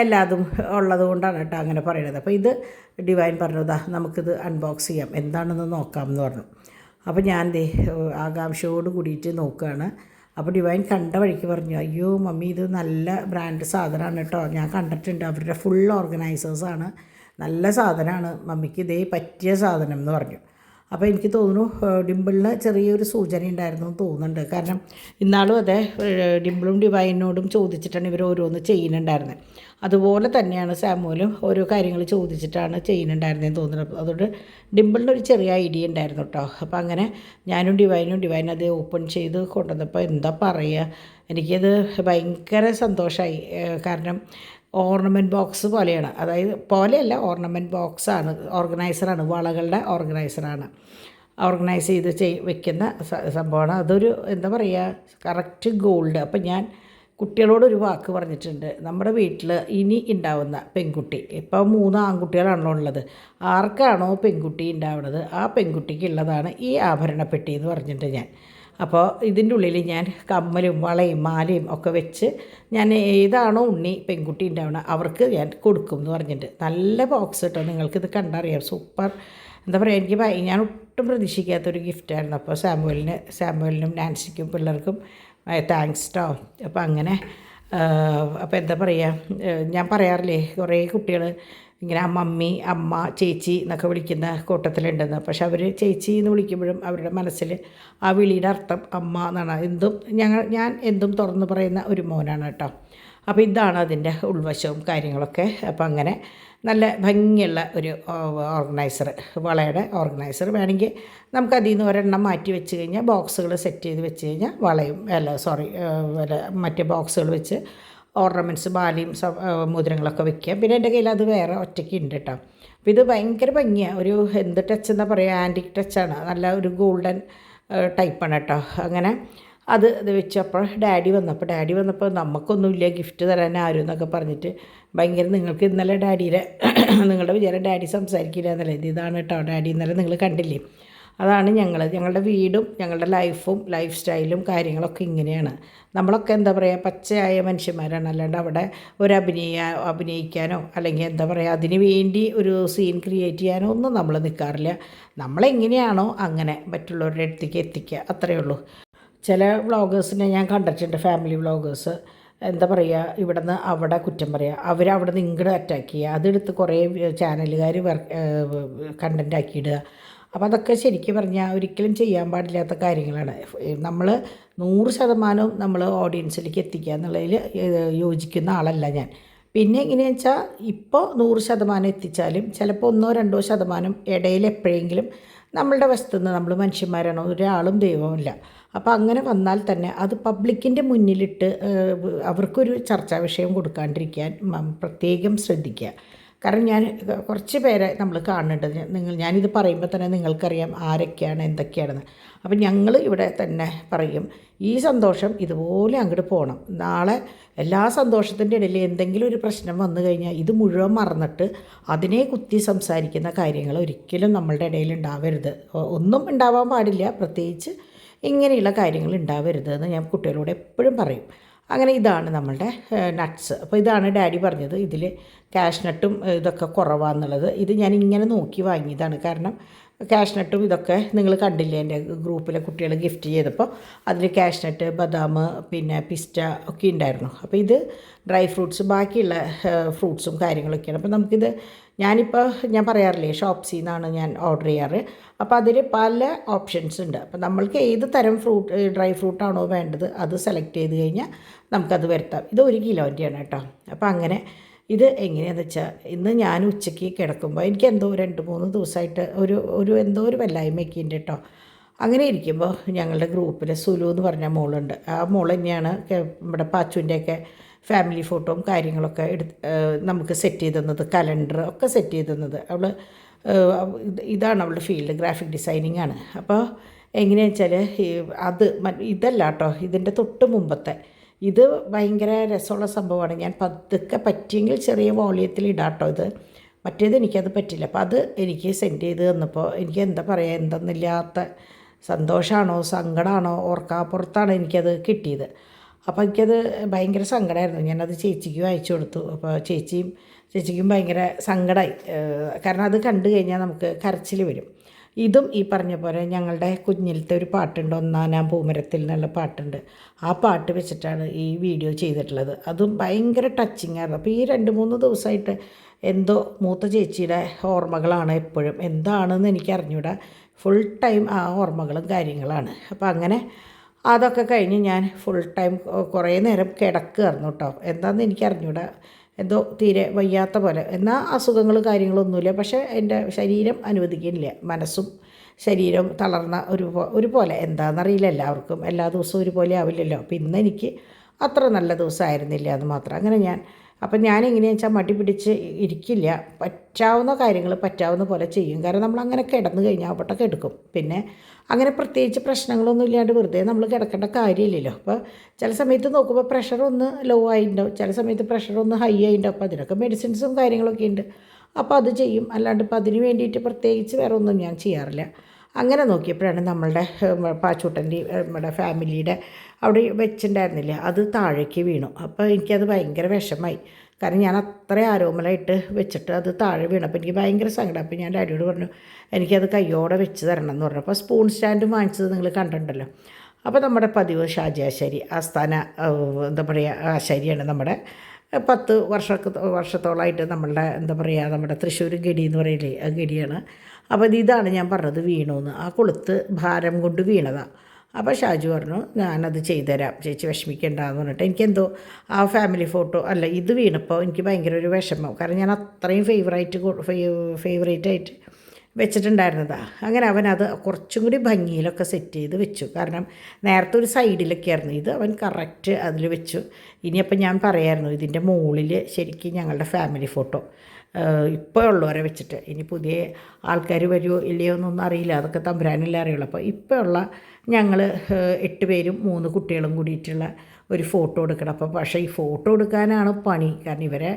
S1: എല്ലാതും ഉള്ളത് കൊണ്ടാണ് കേട്ടോ അങ്ങനെ പറയണത്. അപ്പോൾ ഇത് ഡിവൈൻ പറഞ്ഞതാ നമുക്കിത് അൺബോക്സ് ചെയ്യാം, എന്താണെന്ന് നോക്കാം എന്ന് പറഞ്ഞു. അപ്പോൾ ഞാൻ ആകാംക്ഷയോട് കൂടിയിട്ട് നോക്കുകയാണ്. അപ്പോൾ ഡിവൈൻ കണ്ട വഴിക്ക് പറഞ്ഞു, അയ്യോ മമ്മി ഇത് നല്ല ബ്രാൻഡ് സാധനമാണ് കേട്ടോ, ഞാൻ കണ്ടിട്ടുണ്ട്, അവരുടെ ഫുൾ ഓർഗനൈസേഴ്സാണ്, നല്ല സാധനമാണ് മമ്മിക്ക് പറ്റിയ സാധനം എന്ന് പറഞ്ഞു. അപ്പോൾ എനിക്ക് തോന്നുന്നു ഡിംപിളിന് ചെറിയൊരു സൂചന ഉണ്ടായിരുന്നു എന്ന് തോന്നുന്നുണ്ട്. കാരണം ഇന്നാളും അതെ ഡിംപിളും ഡിവൈനോടും ചോദിച്ചിട്ടാണ് ഇവർ ഓരോന്ന് ചെയ്യുന്നുണ്ടായിരുന്നത്. അതുപോലെ തന്നെയാണ് സാമുവലും ഓരോ കാര്യങ്ങൾ ചോദിച്ചിട്ടാണ് ചെയ്യുന്നുണ്ടായിരുന്നതെന്ന് തോന്നുന്നത്. അതുകൊണ്ട് ഡിംപിളിൻ്റെ ഒരു ചെറിയ ഐഡിയ ഉണ്ടായിരുന്നു കേട്ടോ. അപ്പോൾ അങ്ങനെ ഞാനും ഡിവൈൻ അത് ഓപ്പൺ ചെയ്ത് കൊണ്ടുവന്നപ്പോൾ എന്താ പറയുക, എനിക്കത് ഭയങ്കര സന്തോഷമായി. കാരണം ഓർണമെൻറ്റ് ബോക്സ് പോലെയാണ്, അതായത് പോലെയല്ല, ഓർണമെൻറ്റ് ബോക്സാണ്, ഓർഗനൈസറാണ്, വളകളുടെ ഓർഗനൈസറാണ്, ഓർഗനൈസ് ചെയ്ത് വെക്കുന്ന സംഭവമാണ്. അതൊരു എന്താ പറയുക, കറക്റ്റ് ഗോൾഡ്. അപ്പം ഞാൻ കുട്ടികളോടൊരു വാക്ക് പറഞ്ഞിട്ടുണ്ട്, നമ്മുടെ വീട്ടിൽ ഇനി ഉണ്ടാവുന്ന പെൺകുട്ടി, ഇപ്പോൾ 3 ആൺകുട്ടികളാണല്ലോ ഉള്ളത്, ആർക്കാണോ പെൺകുട്ടി ഉണ്ടാവുന്നത് ആ പെൺകുട്ടിക്കുള്ളതാണ് ഈ ആഭരണപ്പെട്ടി എന്ന് പറഞ്ഞിട്ടുണ്ട് ഞാൻ. അപ്പോൾ ഇതിൻ്റെ ഉള്ളിൽ ഞാൻ കമ്മലും വളയും മാലയും ഒക്കെ വെച്ച് ഞാൻ ഏതാണോ ഉണ്ണി പെൺകുട്ടി ഉണ്ടാവണം അവർക്ക് ഞാൻ കൊടുക്കും എന്ന് പറഞ്ഞിട്ട്. നല്ല ബോക്സ് കേട്ടോ, നിങ്ങൾക്കിത് കണ്ടറിയാം, സൂപ്പർ. എന്താ പറയുക, എനിക്ക് ഞാൻ ഒട്ടും പ്രതീക്ഷിക്കാത്തൊരു ഗിഫ്റ്റായിരുന്നു. അപ്പോൾ സാമുവലിനും നാൻസിക്കും പിള്ളേർക്കും താങ്ക്സ് കേട്ടോ. അപ്പോൾ അങ്ങനെ അപ്പോൾ എന്താ പറയുക, ഞാൻ പറയാറില്ലേ കുറേ കുട്ടികൾ ഇങ്ങനെ മമ്മി, അമ്മ, ചേച്ചി എന്നൊക്കെ വിളിക്കുന്ന കൂട്ടത്തിലുണ്ടെന്ന്. പക്ഷെ അവർ ചേച്ചി എന്ന് വിളിക്കുമ്പോഴും അവരുടെ മനസ്സിൽ ആ വിളിയുടെ അർത്ഥം അമ്മ എന്നാണ്. ഞാൻ എന്തും തുറന്ന് പറയുന്ന ഒരു മോനാണ് കേട്ടോ. അപ്പോൾ ഇതാണ് അതിൻ്റെ ഉൾവശവും കാര്യങ്ങളൊക്കെ. അപ്പോൾ അങ്ങനെ നല്ല ഭംഗിയുള്ള ഒരു ഓർഗനൈസർ, വളയുടെ ഓർഗനൈസർ വേണമെങ്കിൽ നമുക്ക് അതിൽ നിന്ന് ഒരെണ്ണം മാറ്റി വെച്ച് കഴിഞ്ഞാൽ ബോക്സുകൾ സെറ്റ് ചെയ്ത് വെച്ച് കഴിഞ്ഞാൽ വളയും മറ്റേ ബോക്സുകൾ വെച്ച് ഓർണമെൻറ്റ്സ്, മാലയും മോതിരങ്ങളൊക്കെ വെക്കുക. പിന്നെ എൻ്റെ കയ്യിൽ അത് വേറെ ഒറ്റയ്ക്ക് ഉണ്ട് കേട്ടോ. അപ്പോൾ ഇത് ഭയങ്കര ഭംഗിയാണ്, ഒരു എന്ത് ടച്ച് എന്താ പറയുക, ആൻറ്റിക് ടച്ചാണ്, നല്ല ഒരു ഗോൾഡൻ ടൈപ്പാണ് കേട്ടോ. അങ്ങനെ അത് വെച്ചപ്പോൾ ഡാഡി വന്നപ്പോൾ നമുക്കൊന്നുമില്ല ഗിഫ്റ്റ് തരാൻ ആരും എന്നൊക്കെ പറഞ്ഞിട്ട് ഭയങ്കര, നിങ്ങൾക്ക് ഇന്നലെ നിങ്ങളുടെ വിചാരം ഡാഡി സംസാരിക്കില്ല എന്നല്ലേ, ഇതാണ് കേട്ടോ ഡാഡി, ഇന്നലെ നിങ്ങൾ കണ്ടില്ലേ, അതാണ് ഞങ്ങളുടെ വീടും ഞങ്ങളുടെ ലൈഫ് സ്റ്റൈലും കാര്യങ്ങളൊക്കെ ഇങ്ങനെയാണ്. നമ്മളൊക്കെ എന്താ പറയുക, പച്ചയായ മനുഷ്യന്മാരാണ്, അല്ലാണ്ട് അവിടെ ഒരു അഭിനയിക്കാനോ അല്ലെങ്കിൽ എന്താ പറയുക അതിന് വേണ്ടി ഒരു സീൻ ക്രിയേറ്റ് ചെയ്യാനോ ഒന്നും നമ്മൾ നിൽക്കാറില്ല. നമ്മളെങ്ങനെയാണോ അങ്ങനെ മറ്റുള്ളവരുടെ അടുത്തേക്ക് എത്തിക്കുക, അത്രയേ ഉള്ളൂ. ചില വ്ളോഗേഴ്സിനെ ഞാൻ കണ്ടിട്ടുണ്ട്, ഫാമിലി വ്ളോഗേഴ്സ്, എന്താ പറയുക, ഇവിടെ നിന്ന് അവിടെ കുറ്റം പറയുക, അവരവിടെ നിന്ന് ഇങ്ങോട്ട് അറ്റാക്ക് ചെയ്യുക, അതെടുത്ത് കുറേ ചാനലുകാർ കണ്ടൻ്റ് ആക്കിയിടുക. അപ്പോൾ അതൊക്കെ ശരിക്കും പറഞ്ഞാൽ ഒരിക്കലും ചെയ്യാൻ പാടില്ലാത്ത കാര്യങ്ങളാണ്. നമ്മൾ 100% നമ്മൾ ഓഡിയൻസിലേക്ക് എത്തിക്കുക എന്നുള്ളതിൽ യോജിക്കുന്ന ആളല്ല ഞാൻ. പിന്നെ എങ്ങനെയാണെന്ന് വെച്ചാൽ ഇപ്പോൾ 100% എത്തിച്ചാലും ചിലപ്പോൾ 1-2% ഇടയിൽ എപ്പോഴെങ്കിലും നമ്മളുടെ വശത്തുനിന്ന്, നമ്മൾ മനുഷ്യന്മാരാണോ, ഒരാളും ദൈവമില്ല. അപ്പോൾ അങ്ങനെ വന്നാൽ തന്നെ അത് പബ്ലിക്കിൻ്റെ മുന്നിലിട്ട് അവർക്കൊരു ചർച്ചാ വിഷയം കൊടുക്കാണ്ടിരിക്കാൻ പ്രത്യേകം ശ്രദ്ധിക്കുക. കാരണം ഞാൻ കുറച്ച് പേരെ നമ്മൾ കാണുന്നുണ്ട്, ഞാനിത് പറയുമ്പോൾ തന്നെ നിങ്ങൾക്കറിയാം ആരൊക്കെയാണ് എന്തൊക്കെയാണെന്ന്. അപ്പം ഞങ്ങൾ ഇവിടെ തന്നെ പറയും, ഈ സന്തോഷം ഇതുപോലെ അങ്ങോട്ട് പോകണം. നാളെ എല്ലാ സന്തോഷത്തിൻ്റെ ഇടയിൽ എന്തെങ്കിലും ഒരു പ്രശ്നം വന്നു കഴിഞ്ഞാൽ ഇത് മുഴുവൻ മറന്നിട്ട് അതിനെ കുത്തി സംസാരിക്കുന്ന കാര്യങ്ങൾ ഒരിക്കലും നമ്മളുടെ ഇടയിൽ ഉണ്ടാവരുത്, ഒന്നും ഉണ്ടാവാൻ പാടില്ല, പ്രത്യേകിച്ച് ഇങ്ങനെയുള്ള കാര്യങ്ങൾ ഉണ്ടാവരുത് എന്ന് ഞാൻ കുട്ടികളോട് എപ്പോഴും പറയും. അങ്ങനെ ഇതാണ് നമ്മളുടെ നട്ട്സ്. അപ്പോൾ ഇതാണ് ഡാഡി പറഞ്ഞത്, ഇതിൽ കാഷ്നട്ടും ഇതൊക്കെ കുറവാണെന്നുള്ളത്. ഇത് ഞാൻ ഇങ്ങനെ നോക്കി വാങ്ങിയതാണ്. കാരണം കാഷ്നട്ടും ഇതൊക്കെ നിങ്ങൾ കണ്ടില്ലേ, എൻ്റെ ഗ്രൂപ്പിലെ കുട്ടികൾ ഗിഫ്റ്റ് ചെയ്തപ്പോൾ അതിൽ കാഷ്നട്ട്, ബദാം, പിന്നെ പിസ്റ്റ ഒക്കെ ഉണ്ടായിരുന്നു. അപ്പോൾ ഇത് ഡ്രൈ ഫ്രൂട്ട്സ്, ബാക്കിയുള്ള ഫ്രൂട്ട്സും കാര്യങ്ങളൊക്കെയാണ്. അപ്പോൾ നമുക്കിത് ഞാൻ പറയാറില്ലേ, ഷോപ്സിൽ നിന്നാണ് ഞാൻ ഓർഡർ ചെയ്യാറ്. അപ്പോൾ അതിൽ പല ഓപ്ഷൻസ് ഉണ്ട്. അപ്പോൾ നമ്മൾക്ക് ഏത് തരം ഡ്രൈ ഫ്രൂട്ടാണോ വേണ്ടത് അത് സെലക്ട് ചെയ്ത് കഴിഞ്ഞാൽ നമുക്കത് വരുത്താം. ഇത് 1 കിലോൻ്റെയാണ് കേട്ടോ. അപ്പോൾ അങ്ങനെ ഇത് എങ്ങനെയാണെന്ന് വെച്ചാൽ, ഇന്ന് ഞാൻ ഉച്ചയ്ക്ക് കിടക്കുമ്പോൾ എനിക്ക് എന്തോ 2-3 ദിവസമായിട്ട് ഒരു എന്തോ ഒരു വല്ലായ്മയൊക്കെ ഉണ്ട് കേട്ടോ. അങ്ങനെ ഇരിക്കുമ്പോൾ ഞങ്ങളുടെ ഗ്രൂപ്പിൽ സുലു എന്ന് പറഞ്ഞ മോളുണ്ട്. ആ മോൾ തന്നെയാണ് നമ്മുടെ പാച്ചുവിൻ്റെയൊക്കെ ഫാമിലി ഫോട്ടോയും കാര്യങ്ങളൊക്കെ നമുക്ക് സെറ്റ് ചെയ്ത് തന്നത്, കലണ്ടർ ഒക്കെ സെറ്റ് ചെയ്ത് തന്നത്. ഇതാണ് അവളുടെ ഫീൽഡ്, ഗ്രാഫിക് ഡിസൈനിങ് ആണ്. അപ്പോൾ എങ്ങനെയാണെന്ന് വെച്ചാൽ ഇതല്ല കേട്ടോ, ഇതിൻ്റെ തൊട്ട് മുമ്പത്തെ ഇത് ഭയങ്കര രസമുള്ള സംഭവമാണ്. ഞാൻ പതുക്കെ പറ്റിയെങ്കിൽ ചെറിയ വോളിയത്തിൽ ഇടാം കേട്ടോ. മറ്റേത് എനിക്കത് പറ്റില്ല. അപ്പോൾ അത് എനിക്ക് സെൻഡ് ചെയ്ത് തന്നപ്പോൾ എനിക്ക് എന്താ പറയുക, എന്തെന്നില്ലാത്ത സന്തോഷമാണോ സങ്കടമാണോ ഓർക്കാപ്പുറത്താണ് എനിക്കത് കിട്ടിയത്. അപ്പോൾ എനിക്കത് ഭയങ്കര സങ്കടമായിരുന്നു. ഞാനത് ചേച്ചിക്കും അയച്ചു കൊടുത്തു. അപ്പോൾ ചേച്ചിക്കും ഭയങ്കര സങ്കടമായി. കാരണം അത് കണ്ടു കഴിഞ്ഞാൽ നമുക്ക് കരച്ചിൽ വരും. ഇതും ഈ പറഞ്ഞ പോലെ ഞങ്ങളുടെ കുഞ്ഞിലത്തെ ഒരു പാട്ടുണ്ട്, ഒന്നാനാം പൂമരത്തിൽ എന്നുള്ള പാട്ടുണ്ട്. ആ പാട്ട് വെച്ചിട്ടാണ് ഈ വീഡിയോ ചെയ്തിട്ടുള്ളത്. അതും ഭയങ്കര ടച്ചിങ് ആയിരുന്നു. അപ്പോൾ ഈ 2-3 ദിവസമായിട്ട് എന്തോ മൂത്ത ചേച്ചിയുടെ ഓർമ്മകളാണ് എപ്പോഴും, എന്താണെന്ന് എനിക്ക് അറിഞ്ഞൂടാ. ഫുൾ ടൈം ആ ഓർമ്മകളും കാര്യങ്ങളാണ്. അപ്പോൾ അങ്ങനെ അതൊക്കെ കഴിഞ്ഞ് ഞാൻ ഫുൾ ടൈം കുറേ നേരം കിടക്കുകയായിരുന്നു കേട്ടോ. എന്താണെന്ന് എനിക്കറിഞ്ഞൂടാ, എന്തോ തീരെ വയ്യാത്ത പോലെ. എന്നാൽ അസുഖങ്ങൾ കാര്യങ്ങളൊന്നുമില്ല, പക്ഷേ എൻ്റെ ശരീരം അനുവദിക്കുന്നില്ല. മനസ്സും ശരീരവും തളർന്ന ഒരുപോലെ. എന്താണെന്നറിയില്ല, എല്ലാവർക്കും എല്ലാ ദിവസവും ഒരുപോലെ ആവില്ലല്ലോ. അപ്പോൾ ഇന്ന് എനിക്ക് അത്ര നല്ല ദിവസമായിരുന്നില്ല എന്ന് മാത്രം. അങ്ങനെ അപ്പം ഞാനെങ്ങനെയാണെന്ന് വെച്ചാൽ മടി പിടിച്ച് ഇരിക്കില്ല. പറ്റാവുന്ന കാര്യങ്ങൾ പറ്റാവുന്ന പോലെ ചെയ്യും. കാരണം നമ്മളങ്ങനെ കിടന്നു കഴിഞ്ഞാൽ അവിടെ കിടക്കും. പിന്നെ അങ്ങനെ പ്രത്യേകിച്ച് പ്രശ്നങ്ങളൊന്നും ഇല്ലാണ്ട് വെറുതെ നമ്മൾ കിടക്കേണ്ട കാര്യമില്ലല്ലോ. അപ്പോൾ ചില സമയത്ത് നോക്കുമ്പോൾ പ്രഷർ ഒന്ന് ലോ ആയിട്ടുണ്ടാവും, ചില സമയത്ത് പ്രഷർ ഒന്ന് ഹൈ ആയിട്ടുണ്ടാവും. അപ്പോൾ അതിനൊക്കെ മെഡിസിൻസും കാര്യങ്ങളൊക്കെ ഉണ്ട്. അപ്പോൾ അത് ചെയ്യും. അല്ലാണ്ട് ഇപ്പോൾ അതിന് വേണ്ടിയിട്ട് പ്രത്യേകിച്ച് വേറെ ഒന്നും ഞാൻ ചെയ്യാറില്ല. അങ്ങനെ നോക്കിയപ്പോഴാണ് നമ്മളുടെ പാച്ചൂട്ടൻ്റെ നമ്മുടെ ഫാമിലിയുടെ അവിടെ വെച്ചിട്ടുണ്ടായിരുന്നില്ല, അത് താഴേക്ക് വീണു. അപ്പോൾ എനിക്കത് ഭയങ്കര വിഷമമായി. കാരണം ഞാൻ അത്ര ആരോമലായിട്ട് വെച്ചിട്ട് അത് താഴെ വീണപ്പോൾ എനിക്ക് ഭയങ്കര സങ്കടം. അപ്പോൾ ഞാൻ ഡാഡിയോട് പറഞ്ഞു എനിക്കത് കയ്യോടെ വെച്ച് തരണം എന്ന് പറഞ്ഞു. അപ്പോൾ സ്പൂൺ സ്റ്റാൻഡ് വാങ്ങിച്ചത് നിങ്ങൾ കണ്ടിട്ടുണ്ടല്ലോ. അപ്പോൾ നമ്മുടെ പതിവ് ഷാജി ആശാരി ആസ്ഥാന എന്താ പറയുക ആശാരിയാണ് നമ്മുടെ. 10 വർഷത്തോളമായിട്ട് നമ്മളുടെ എന്താ പറയുക നമ്മുടെ തൃശ്ശൂർ ഗഡി എന്ന് പറയില്ലേ, ആ ഗഡിയാണ്. അപ്പോൾ ഇതാണ് ഞാൻ പറഞ്ഞത് വീണുവെന്ന്. ആ കൊളുത്ത് ഭാരം കൊണ്ട് വീണതാണ്. അപ്പോൾ ഷാജു പറഞ്ഞു ഞാനത് ചെയ്തുതരാം, ചേച്ചി വിഷമിക്കേണ്ടെന്ന് പറഞ്ഞിട്ട്. എനിക്കെന്തോ ആ ഫാമിലി ഫോട്ടോ അല്ല ഇത് വീണപ്പോൾ എനിക്ക് ഭയങ്കര ഒരു വിഷമം. കാരണം ഞാൻ അത്രയും ഫേവറേറ്റായിട്ട് വെച്ചിട്ടുണ്ടായിരുന്നതാണ്. അങ്ങനെ അവനത് കുറച്ചും കൂടി ഭംഗിയിലൊക്കെ സെറ്റ് ചെയ്ത് വെച്ചു. കാരണം നേരത്തെ ഒരു സൈഡിലൊക്കെ ആയിരുന്നു, ഇത് അവൻ കറക്റ്റ് അതിൽ വെച്ചു. ഇനിയപ്പം ഞാൻ പറയായിരുന്നു ഇതിൻ്റെ മുകളിൽ ശരിക്കും ഞങ്ങളുടെ ഫാമിലി ഫോട്ടോ ഇപ്പോൾ ഉള്ളവരെ വെച്ചിട്ട്, ഇനി പുതിയ ആൾക്കാർ വരുമോ ഇല്ലയോ എന്നൊന്നും അറിയില്ല, അതൊക്കെ തമ്പുരാനെല്ലാം അറിയുള്ളൂ. അപ്പോൾ ഇപ്പോൾ ഉള്ള ഞങ്ങൾ 8 പേരും 3 കുട്ടികളും കൂടിയിട്ടുള്ള ഒരു ഫോട്ടോ എടുക്കണം. അപ്പോൾ പക്ഷേ ഈ ഫോട്ടോ എടുക്കാനാണ് പണി. കാരണം ഇവരെ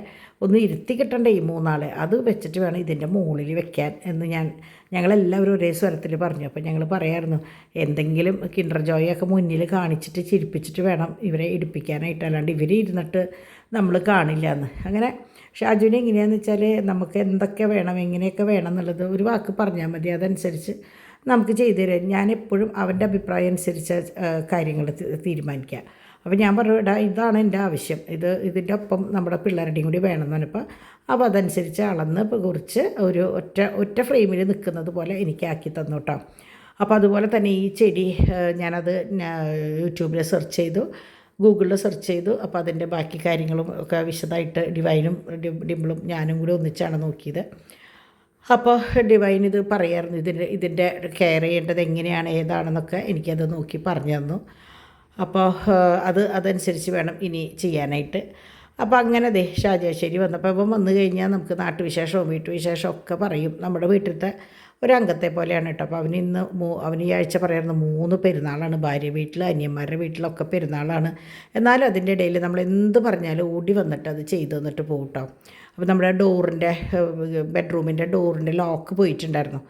S1: ഒന്ന് ഇരുത്തി കിട്ടണ്ടേ ഈ 3 ആളെ, അത് വെച്ചിട്ട് വേണം ഇതിൻ്റെ മുകളിൽ വെക്കാൻ എന്ന് ഞങ്ങളെല്ലാവരും ഒരേ സ്വരത്തിൽ പറഞ്ഞു. അപ്പോൾ ഞങ്ങൾ പറയായിരുന്നു എന്തെങ്കിലും കിൻഡർ ജോയൊക്കെ മുന്നിൽ കാണിച്ചിട്ട് ചിരിപ്പിച്ചിട്ട് വേണം ഇവരെ ഇടിപ്പിക്കാനായിട്ട്, അല്ലാണ്ട് ഇവർ ഇരുന്നിട്ട് നമ്മൾ കാണില്ല എന്ന്. അങ്ങനെ ഷാജുവിനെ എങ്ങനെയാണെന്ന് വെച്ചാൽ നമുക്ക് എന്തൊക്കെ വേണം എങ്ങനെയൊക്കെ വേണം എന്നുള്ളത് ഒരു വാക്ക് പറഞ്ഞാൽ മതി, അതനുസരിച്ച് നമുക്ക് ചെയ്തു തരാം. ഞാനെപ്പോഴും അവൻ്റെ അഭിപ്രായം അനുസരിച്ച് കാര്യങ്ങൾ തീരുമാനിക്കുക. അപ്പോൾ ഞാൻ പറഞ്ഞു ഇതാണ് എൻ്റെ ആവശ്യം, ഇതിൻ്റെ ഒപ്പം നമ്മുടെ പിള്ളേരുടെയും കൂടി വേണമെന്ന് പറഞ്ഞപ്പോൾ അപ്പോൾ അതനുസരിച്ച് അളന്ന് കുറിച്ച് ഒരു ഒറ്റ ഫ്രെയിമിൽ നിൽക്കുന്നത് പോലെ എനിക്കാക്കി തന്നു കേട്ടോ. അപ്പോൾ അതുപോലെ തന്നെ ഈ ചെടി ഞാനത് യൂട്യൂബിൽ സെർച്ച് ചെയ്തു, ഗൂഗിളിൽ സെർച്ച് ചെയ്തു. അപ്പോൾ അതിൻ്റെ ബാക്കി കാര്യങ്ങളും ഒക്കെ വിശദമായിട്ട് ഡിവൈനും ഡിംപിളും ഞാനും കൂടി ഒന്നിച്ചാണ് നോക്കിയത്. അപ്പോൾ ഡിവൈൻ ഇത് പറയായിരുന്നു ഇതിൻ്റെ കെയർ ചെയ്യേണ്ടത് എങ്ങനെയാണ് ഏതാണെന്നൊക്കെ എനിക്കത് നോക്കി പറഞ്ഞു തന്നു. അപ്പോൾ അതനുസരിച്ച് വേണം ഇനി ചെയ്യാനായിട്ട്. അപ്പോൾ അങ്ങനെ ഷാജാശ്ശേരി വന്നപ്പോൾ ഇപ്പം വന്നു കഴിഞ്ഞാൽ നമുക്ക് നാട്ടുവിശേഷവും വീട്ടുവിശേഷവും ഒക്കെ പറയും. നമ്മുടെ വീട്ടിലത്തെ ഒരംഗത്തെ പോലെയാണ് കേട്ടോ. അപ്പോൾ അവന് ഈ ആഴ്ച പറയായിരുന്നു 3 പെരുന്നാളാണ്, ഭാര്യ വീട്ടിൽ അനിയന്മാരുടെ വീട്ടിലൊക്കെ പെരുന്നാളാണ്. എന്നാലും അതിൻ്റെ ഇടയിൽ നമ്മൾ എന്ത് പറഞ്ഞാലും ഓടി വന്നിട്ട് അത് ചെയ്തു തന്നിട്ട് പോകും കേട്ടോ. അപ്പോൾ നമ്മുടെ ബെഡ്റൂമിൻ്റെ ഡോറിൻ്റെ ലോക്ക് പോയിട്ടുണ്ടായിരുന്നു.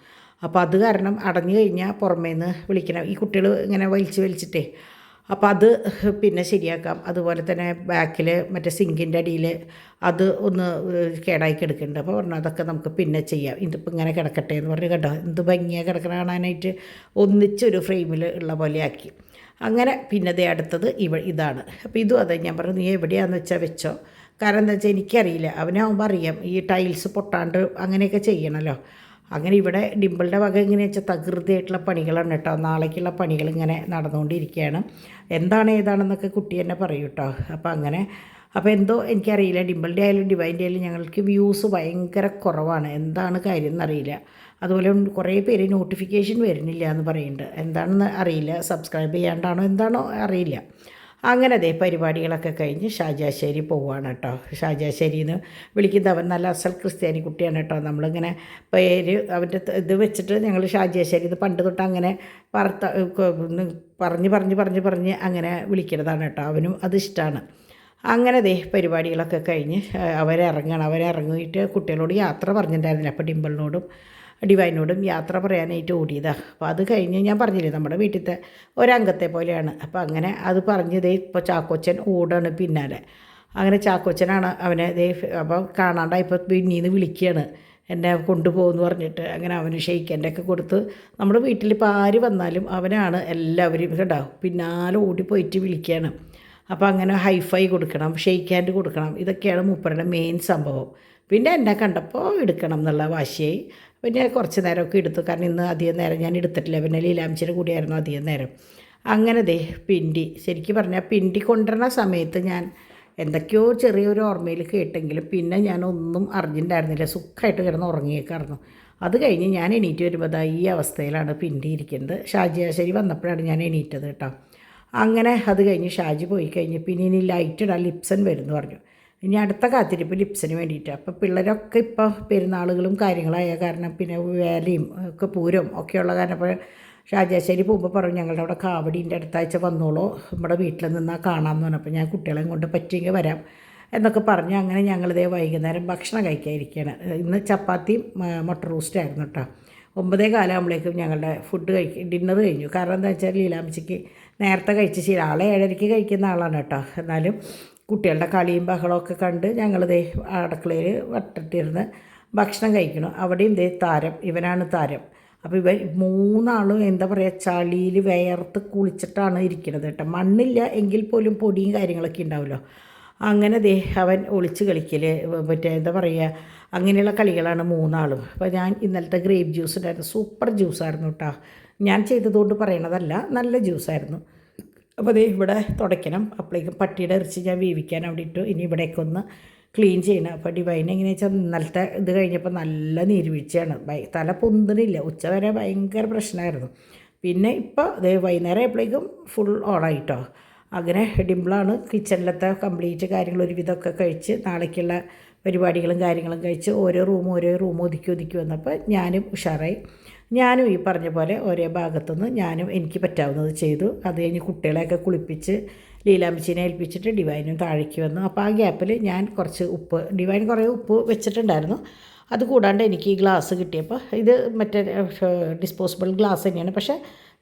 S1: അപ്പോൾ അത് കാരണം അടഞ്ഞു കഴിഞ്ഞാൽ പുറമേ നിന്ന് വിളിക്കണം, ഈ കുട്ടികൾ ഇങ്ങനെ വലിച്ചിട്ടേ. അപ്പോൾ അത് പിന്നെ ശരിയാക്കാം. അതുപോലെ തന്നെ ബാക്കിൽ മറ്റേ സിങ്കിൻ്റെ അടിയിൽ അത് ഒന്ന് കേടായി കിടക്കുന്നുണ്ട്. അപ്പോൾ പറഞ്ഞു അതൊക്കെ നമുക്ക് പിന്നെ ചെയ്യാം, ഇതിപ്പോൾ ഇങ്ങനെ കിടക്കട്ടെ എന്ന് പറഞ്ഞ് കേട്ടോ. എന്ത് ഭംഗിയാണ് കിടക്കണ കാണാനായിട്ട്, ഒന്നിച്ചൊരു ഫ്രെയിമിൽ ഉള്ള പോലെ ആക്കി. അങ്ങനെ പിന്നെ അടുത്തത് ഇതാണ്. അപ്പോൾ ഇതും അതെ ഞാൻ പറഞ്ഞു നീ എവിടെയാണെന്ന് വെച്ചാൽ വെച്ചോ. കാരണം എന്താ വെച്ചാൽ എനിക്കറിയില്ല, അവനാകുമ്പോൾ അറിയാം ഈ ടൈൽസ് പൊട്ടാണ്ട് അങ്ങനെയൊക്കെ ചെയ്യണമല്ലോ. അങ്ങനെ ഇവിടെ ഡിംപിളുടെ വക എങ്ങനെയാ വെച്ചാൽ തകൃതിയായിട്ടുള്ള പണികളാണ് കേട്ടോ. നാളേക്കുള്ള പണികൾ ഇങ്ങനെ നടന്നുകൊണ്ടിരിക്കുകയാണ്. എന്താണ് ഏതാണെന്നൊക്കെ കുട്ടി തന്നെ പറയും കേട്ടോ. അപ്പോൾ എന്തോ എനിക്കറിയില്ല, ഡിംപിളുടെ ആയാലും ഡിവൈൻ്റെ ആയാലും ഞങ്ങൾക്ക് വ്യൂസ് ഭയങ്കര കുറവാണ്. എന്താണ് കാര്യം എന്നറിയില്ല. അതുപോലെ കുറേ പേര് നോട്ടിഫിക്കേഷൻ വരുന്നില്ല എന്ന് പറയുന്നുണ്ട്. എന്താണെന്ന് അറിയില്ല, സബ്സ്ക്രൈബ് ചെയ്യാണ്ടാണോ എന്താണോ അറിയില്ല. അങ്ങനെ പരിപാടികളൊക്കെ കഴിഞ്ഞ് ഷാജാശ്ശേരി പോവുകയാണ് കേട്ടോ. ഷാജാശ്ശേരിയിൽ നിന്ന് വിളിക്കുന്നത് അവൻ നല്ല അസൽ ക്രിസ്ത്യാനി കുട്ടിയാണ് കേട്ടോ. നമ്മളിങ്ങനെ പേര് അവൻ്റെ ഇത് വെച്ചിട്ട് ഞങ്ങൾ ഷാജാശ്ശേരി ഇത് പണ്ട് തൊട്ട് അങ്ങനെ പറഞ്ഞ് അങ്ങനെ വിളിക്കുന്നതാണ് കേട്ടോ. അവനും അത് ഇഷ്ടമാണ്. അങ്ങനെ പരിപാടികളൊക്കെ കഴിഞ്ഞ് അവരിറങ്ങിയിട്ട് കുട്ടികളോട് യാത്ര പറഞ്ഞിട്ടുണ്ടായിരുന്നില്ല. അപ്പോൾ ഡിംപിളിനോടും ഡിവൈനോടും യാത്ര പറയാനായിട്ട് ഓടിയതാണ്. അപ്പോൾ അത് കഴിഞ്ഞ് ഞാൻ പറഞ്ഞില്ലേ നമ്മുടെ വീട്ടിലത്തെ ഒരംഗത്തെ പോലെയാണ്. അപ്പോൾ അങ്ങനെ അത് പറഞ്ഞത് ഇപ്പോൾ ചാക്കോച്ചൻ ഓടാണ് പിന്നാലെ. അങ്ങനെ ചാക്കോച്ചനാണ് അവനെ അപ്പോൾ കാണാണ്ടായപ്പോൾ പിന്നീന്ന് വിളിക്കുകയാണ് എന്നെ കൊണ്ടുപോകുമെന്ന് പറഞ്ഞിട്ട്. അങ്ങനെ അവന് ഷെയ്ക്കൻ്റെ ഒക്കെ കൊടുത്ത് നമ്മുടെ വീട്ടിൽ ഇപ്പോൾ ആര് വന്നാലും അവനാണ് എല്ലാവരും കേട്ടോ പിന്നാലെ ഓടിപ്പോയിട്ട് വിളിക്കുകയാണ്. അപ്പോൾ അങ്ങനെ ഹൈഫൈ കൊടുക്കണം, ഷെയ്ക്ക് ഹാൻഡ് കൊടുക്കണം, ഇതൊക്കെയാണ് മൂപ്പരുടെ മെയിൻ സംഭവം. പിന്നെ എന്നെ കണ്ടപ്പോൾ എടുക്കണം എന്നുള്ള വാശിയായി. പിന്നെ കുറച്ച് നേരമൊക്കെ എടുത്തു, കാരണം ഇന്ന് അധികം നേരം ഞാൻ എടുത്തിട്ടില്ല. പിന്നെ ലീലാംശിയുടെ കൂടിയായിരുന്നു അധികം നേരം. അങ്ങനെ പിണ്ടി ശരിക്കും പറഞ്ഞാൽ പിണ്ടി കൊണ്ടുവരുന്ന സമയത്ത് ഞാൻ എന്തൊക്കെയോ ചെറിയൊരു ഓർമ്മയിൽ കേട്ടെങ്കിലും പിന്നെ ഞാനൊന്നും അറിഞ്ഞിട്ടുണ്ടായിരുന്നില്ല. സുഖമായിട്ട് കിടന്ന് ഉറങ്ങിയേക്കായിരുന്നു. അത് കഴിഞ്ഞ് ഞാൻ എണീറ്റ് വരുമ്പോൾ ഈ അവസ്ഥയിലാണ് പിണ്ടി ഇരിക്കുന്നത്. ഷാജി ആശാരി വന്നപ്പോഴാണ് ഞാൻ എണീറ്റത് കേട്ടോ. അങ്ങനെ അത് കഴിഞ്ഞ് ഷാജി പോയി കഴിഞ്ഞ് പിന്നെ ഇനി ലൈറ്റ് ഇടാൻ ലിപ്സൺ വരുമെന്ന് പറഞ്ഞു. ഇനി അടുത്ത കാത്തിരിപ്പ് ലിപ്സിന് വേണ്ടിയിട്ട്. അപ്പോൾ പിള്ളേരൊക്കെ ഇപ്പോൾ പെരുന്നാളുകളും കാര്യങ്ങളായ കാരണം പിന്നെ വേലയും ഒക്കെ പൂരം ഒക്കെയുള്ള കാരണം ഇപ്പോൾ ഷാജാശ്ശേരി പോകുമ്പോൾ പറഞ്ഞു ഞങ്ങളുടെ അവിടെ കാവടീൻ്റെ അടുത്താഴ്ച വന്നോളൂ, നമ്മുടെ വീട്ടിൽ നിന്നാൽ കാണാമെന്ന് പറഞ്ഞപ്പോൾ ഞാൻ കുട്ടികളെയും കൊണ്ട് പറ്റിയെങ്കിൽ വരാം എന്നൊക്കെ പറഞ്ഞു. അങ്ങനെ ഞങ്ങളിതേ വൈകുന്നേരം ഭക്ഷണം കഴിക്കാതിരിക്കുകയാണ്. ഇന്ന് ചപ്പാത്തിയും മുട്ട റോസ്റ്റായിരുന്നു കേട്ടോ. 9:15 ആകുമ്പോഴേക്കും ഞങ്ങളുടെ ഡിന്നർ കഴിഞ്ഞു. കാരണം എന്താ വെച്ചാൽ ലീലാമ്മച്ചിക്ക് നേരത്തെ കഴിച്ച് ശീലം. ആളെ 7:30 കഴിക്കുന്ന ആളാണ് കേട്ടോ. എന്നാലും കുട്ടികളുടെ കളിയും ബഹളമൊക്കെ കണ്ട് ഞങ്ങളിതേ അടുക്കളയിൽ വട്ടത്തിരുന്ന് ഭക്ഷണം കഴിക്കണം. അവിടെയും താരം, ഇവനാണ് താരം. അപ്പോൾ ഇവൻ 3 ആളും എന്താ പറയുക, ചളിയിൽ വിയർത്ത് കുളിച്ചിട്ടാണ് ഇരിക്കുന്നത് കേട്ടോ. മണ്ണില്ല എങ്കിൽ പോലും പൊടിയും കാര്യങ്ങളൊക്കെ ഉണ്ടാവുമല്ലോ. അങ്ങനെ അവൻ ഒളിച്ച് കളിക്കൽ, മറ്റേ എന്താ പറയുക, അങ്ങനെയുള്ള കളികളാണ് 3 ആളും. അപ്പോൾ ഞാൻ ഇന്നലത്തെ ഗ്രേപ്പ് ജ്യൂസ് ഉണ്ടായിരുന്നു, സൂപ്പർ ജ്യൂസായിരുന്നു കേട്ടോ. ഞാൻ ചെയ്തതുകൊണ്ട് പറയണതല്ല, നല്ല ജ്യൂസായിരുന്നു. അപ്പോൾ ഇവിടെ തുടയ്ക്കണം. അപ്പോഴേക്കും പട്ടിയുടെ ഇറച്ചി ഞാൻ വേവിക്കാൻ അവിടെ ഇട്ടു. ഇനി ഇവിടേക്ക് ഒന്ന് ക്ലീൻ ചെയ്യണം. അപ്പോൾ ഡിവൈൻ എങ്ങനെയാ വെച്ചാൽ ഇന്നലത്തെ ഇത് കഴിഞ്ഞപ്പോൾ നല്ല നീർവീഴ്ചയാണ്. തല പൊന്തണില്ല. ഉച്ച വരെ ഭയങ്കര പ്രശ്നമായിരുന്നു. പിന്നെ ഇപ്പോൾ വൈകുന്നേരം ആയപ്പോഴേക്കും ഫുൾ ഓണായിട്ടോ. അങ്ങനെ ഡിംപിളാണ് കിച്ചണിലത്തെ കംപ്ലീറ്റ് കാര്യങ്ങൾ ഒരുവിധമൊക്കെ കഴിച്ച് നാളേക്കുള്ള പരിപാടികളും കാര്യങ്ങളും കഴിച്ച് ഓരോ റൂമും ഒതുക്കി വന്നപ്പോൾ ഞാനും ഉഷാറായി. ഞാനും ഈ പറഞ്ഞ പോലെ ഓരോ ഭാഗത്തുനിന്ന് ഞാനും എനിക്ക് പറ്റാവുന്നത് ചെയ്തു. അത് കഴിഞ്ഞ് കുട്ടികളെയൊക്കെ കുളിപ്പിച്ച് ലീലാമ്മച്ചീനെ ഏൽപ്പിച്ചിട്ട് ഡിവൈനും താഴേക്ക് വന്നു. അപ്പോൾ ആ ഗ്യാപ്പിൽ ഞാൻ കുറച്ച് ഡിവൈൻ കുറേ ഉപ്പ് വെച്ചിട്ടുണ്ടായിരുന്നു. അത് കൂടാണ്ട് എനിക്ക് ഈ ഗ്ലാസ് കിട്ടിയപ്പോൾ ഇത് മറ്റേ ഡിസ്പോസിബിൾ ഗ്ലാസ് തന്നെയാണ്, പക്ഷേ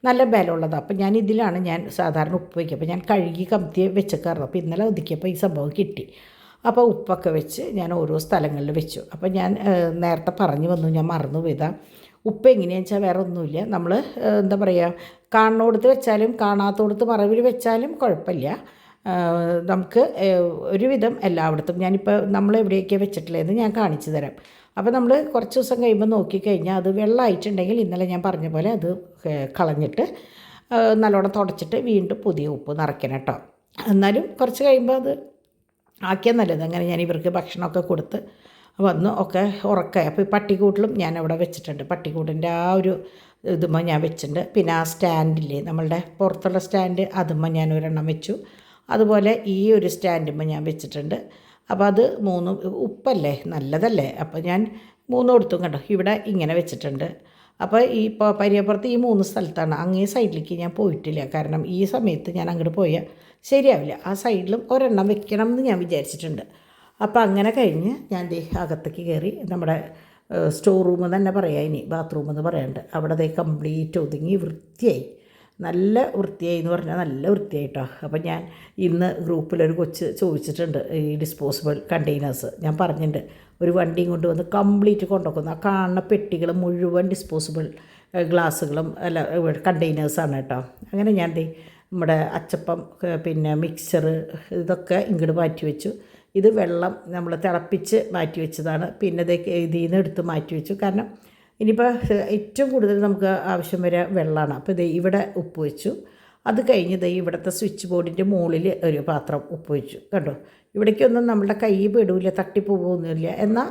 S1: നല്ല ബലമുള്ളതാണ്. അപ്പോൾ ഞാൻ ഇതിലാണ് ഞാൻ സാധാരണ ഉപ്പ് വയ്ക്കുക. അപ്പോൾ ഞാൻ കഴുകി കമത്തി വെച്ചേക്കാറുള്ളൂ. അപ്പോൾ ഇന്നലെ ഒതുക്കിയപ്പോൾ ഈ സംഭവം കിട്ടി. അപ്പോൾ ഉപ്പൊക്കെ വെച്ച് ഞാൻ ഓരോ സ്ഥലങ്ങളിൽ വെച്ചു. അപ്പോൾ ഞാൻ നേരത്തെ പറഞ്ഞു വന്നു, ഞാൻ മറന്നു പോയതാണ്. ഉപ്പ് എങ്ങനെയാണെന്ന് വെച്ചാൽ വേറെ ഒന്നുമില്ല, നമ്മൾ എന്താ പറയുക, കാണുന്നിടത്ത് വെച്ചാലും കാണാത്തോടത്ത് മറവിൽ വെച്ചാലും കുഴപ്പമില്ല. നമുക്ക് ഒരുവിധം എല്ലായിടത്തും ഞാനിപ്പോൾ നമ്മൾ എവിടെയൊക്കെയാണ് വെച്ചിട്ടുള്ളതെന്ന് ഞാൻ കാണിച്ചു തരാം. അപ്പോൾ നമ്മൾ കുറച്ച് ദിവസം കഴിയുമ്പോൾ നോക്കിക്കഴിഞ്ഞാൽ അത് വെള്ളമായിട്ടുണ്ടെങ്കിൽ ഇന്നലെ ഞാൻ പറഞ്ഞ പോലെ അത് കളഞ്ഞിട്ട് നല്ലോണം തുടച്ചിട്ട് വീണ്ടും പുതിയ ഉപ്പ് നിറയ്ക്കണം കേട്ടോ. എന്നാലും കുറച്ച് കഴിയുമ്പോൾ അത് ആക്കിയാൽ നല്ലത്. അങ്ങനെ ഞാൻ ഇവർക്ക് ഭക്ഷണമൊക്കെ കൊടുത്ത് വന്നു ഒക്കെ ഉറക്കമായി. അപ്പോൾ ഈ പട്ടിക്കൂട്ടിലും ഞാൻ അവിടെ വെച്ചിട്ടുണ്ട്. പട്ടിക്കൂട്ടിൻ്റെ ആ ഒരു ഇതുമ്പോൾ ഞാൻ വെച്ചിട്ടുണ്ട്. പിന്നെ ആ സ്റ്റാൻഡില്ലേ, നമ്മളുടെ പുറത്തുള്ള സ്റ്റാൻഡ്, അതുമ്പോൾ ഞാൻ ഒരെണ്ണം വെച്ചു. അതുപോലെ ഈ ഒരു സ്റ്റാൻഡുമ്പോൾ ഞാൻ വെച്ചിട്ടുണ്ട്. അപ്പോൾ അത് 3 ഉപ്പല്ലേ, നല്ലതല്ലേ. അപ്പോൾ ഞാൻ 3 കൊടുത്തും കണ്ടോ, ഇവിടെ ഇങ്ങനെ വെച്ചിട്ടുണ്ട്. അപ്പോൾ ഈ പരിയപ്പുറത്ത് ഈ 3 സ്ഥലത്താണ്. അങ്ങേ സൈഡിലേക്ക് ഞാൻ പോയിട്ടില്ല, കാരണം ഈ സമയത്ത് ഞാൻ അങ്ങോട്ട് പോയാൽ ശരിയാവില്ല. ആ സൈഡിലും ഒരെണ്ണം വെക്കണം എന്ന് ഞാൻ വിചാരിച്ചിട്ടുണ്ട്. അപ്പോൾ അങ്ങനെ കഴിഞ്ഞ് ഞാൻ അകത്തേക്ക് കയറി. നമ്മുടെ സ്റ്റോർ റൂം തന്നെ പറയാം, ഇനി ബാത്റൂം എന്ന് പറയാണ്ട് അവിടെ കംപ്ലീറ്റ് ഒതുങ്ങി വൃത്തിയായി, നല്ല വൃത്തിയായി എന്ന് പറഞ്ഞാൽ നല്ല വൃത്തിയായിട്ടോ. അപ്പം ഞാൻ ഇന്ന് ഗ്രൂപ്പിലൊരു കൊച്ച് ചോദിച്ചിട്ടുണ്ട് ഈ ഡിസ്പോസിബിൾ കണ്ടെയ്നേഴ്സ്. ഞാൻ പറഞ്ഞിട്ടുണ്ട് ഒരു വണ്ടിയും കൊണ്ടുവന്ന് കംപ്ലീറ്റ് കൊണ്ടുവെക്കുന്നു. ആ കാണുന്ന പെട്ടികൾ മുഴുവൻ ഡിസ്പോസിബിൾ ഗ്ലാസ്സുകളും അല്ല കണ്ടെയ്നേഴ്സാണ് കേട്ടോ. അങ്ങനെ ഞാൻ നമ്മുടെ അച്ചപ്പം പിന്നെ മിക്സർ ഇതൊക്കെ ഇങ്ങോട്ട് മാറ്റി വെച്ചു. ഇത് വെള്ളം നമ്മൾ തിളപ്പിച്ച് മാറ്റി വെച്ചതാണ്. പിന്നെ ഇതിൽ നിന്ന് എടുത്ത് മാറ്റി വെച്ചു, കാരണം ഇനിയിപ്പോൾ ഏറ്റവും കൂടുതൽ നമുക്ക് ആവശ്യം വരെ വെള്ളമാണ്. അപ്പോൾ ഇവിടെ ഉപ്പ് വെച്ചു. അത് കഴിഞ്ഞ് ഇവിടുത്തെ സ്വിച്ച് ബോർഡിൻ്റെ മുകളിൽ ഒരു പാത്രം ഉപ്പ് വെച്ചു. കണ്ടോ, ഇവിടേക്കൊന്നും നമ്മളുടെ കൈ പെടില്ല, തട്ടിപ്പോകുന്നില്ല. എന്നാൽ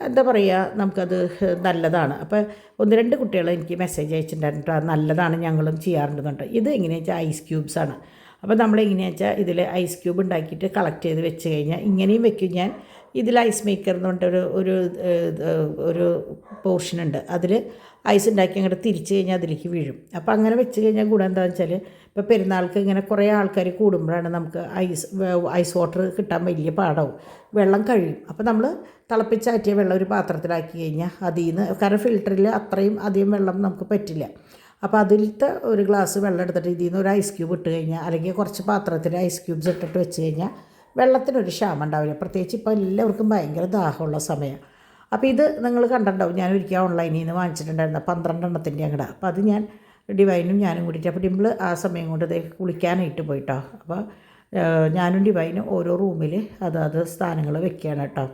S1: എന്താ പറയുക, നമുക്കത് നല്ലതാണ്. അപ്പോൾ 1-2 കുട്ടികൾ എനിക്ക് മെസ്സേജ് അയച്ചിട്ടുണ്ടായിരുന്നു, നല്ലതാണ്, ഞങ്ങളും ചെയ്യാറുണ്ടെന്നുണ്ട്. ഇത് എങ്ങനെയാണെന്ന് വെച്ചാൽ ഐസ് ക്യൂബ്സാണ്. അപ്പോൾ നമ്മളെങ്ങനെയാണെന്ന് വെച്ചാൽ ഇതിൽ ഐസ് ക്യൂബ് ഉണ്ടാക്കിയിട്ട് കളക്ട് ചെയ്ത് വെച്ച് കഴിഞ്ഞാൽ ഇങ്ങനെയും വെക്കും ഞാൻ. ഇതിൽ ഐസ് മേക്കർ എന്ന് പറഞ്ഞിട്ട് ഒരു പോർഷനുണ്ട്, അതിൽ ഐസ് ഉണ്ടാക്കി അങ്ങോട്ട് തിരിച്ച് കഴിഞ്ഞാൽ അതിലേക്ക് വീഴും. അപ്പോൾ അങ്ങനെ വെച്ച് കഴിഞ്ഞാൽ ഗുണം എന്താണെന്ന് വെച്ചാൽ ഇപ്പോൾ പെരുന്നാൾക്ക് ഇങ്ങനെ കുറേ ആൾക്കാർ കൂടുമ്പോഴാണ് നമുക്ക് ഐസ് വാട്ടർ കിട്ടാൻ വലിയ പാടാവും, വെള്ളം കഴിയും. അപ്പോൾ നമ്മൾ തിളപ്പിച്ചാറ്റിയ വെള്ളം ഒരു പാത്രത്തിലാക്കി കഴിഞ്ഞാൽ അതിൽ നിന്ന്, കാരണം ഫിൽറ്ററിൽ അത്രയും അധികം വെള്ളം നമുക്ക് പറ്റില്ല. അപ്പോൾ അതിലത്തെ ഒരു ഗ്ലാസ് വെള്ളം എടുത്തിട്ട് ഇതിൽ നിന്ന് ഒരു ഐസ് ക്യൂബ് ഇട്ട് കഴിഞ്ഞാൽ, അല്ലെങ്കിൽ കുറച്ച് പാത്രത്തിൽ ഐസ് ക്യൂബ്സ് ഇട്ടിട്ട് വെച്ച് കഴിഞ്ഞാൽ വെള്ളത്തിനൊരു ക്ഷാമം ഉണ്ടാവില്ല. പ്രത്യേകിച്ച് ഇപ്പോൾ എല്ലാവർക്കും ഭയങ്കര ദാഹമുള്ള സമയം. അപ്പോൾ ഇത് നിങ്ങൾ കണ്ടിട്ടുണ്ടാവും, ഞാൻ ഒരിക്കൽ ഓൺലൈനിൽ നിന്ന് വാങ്ങിച്ചിട്ടുണ്ടായിരുന്നു 12 എണ്ണത്തിൻ്റെ അങ്ങടെ. അപ്പോൾ അത് ഞാൻ ഡിവൈനും ഞാനും കൂടിയിട്ട്, അപ്പോൾ ഡിംപിൾ ആ സമയം കൊണ്ട് കുളിക്കാനായിട്ട് പോയിട്ടോ. അപ്പോൾ ഞാനും ഡിവൈനും ഓരോ റൂമിൽ അതാത് സ്ഥാനങ്ങൾ വെക്കുകയാണ് കേട്ടോ.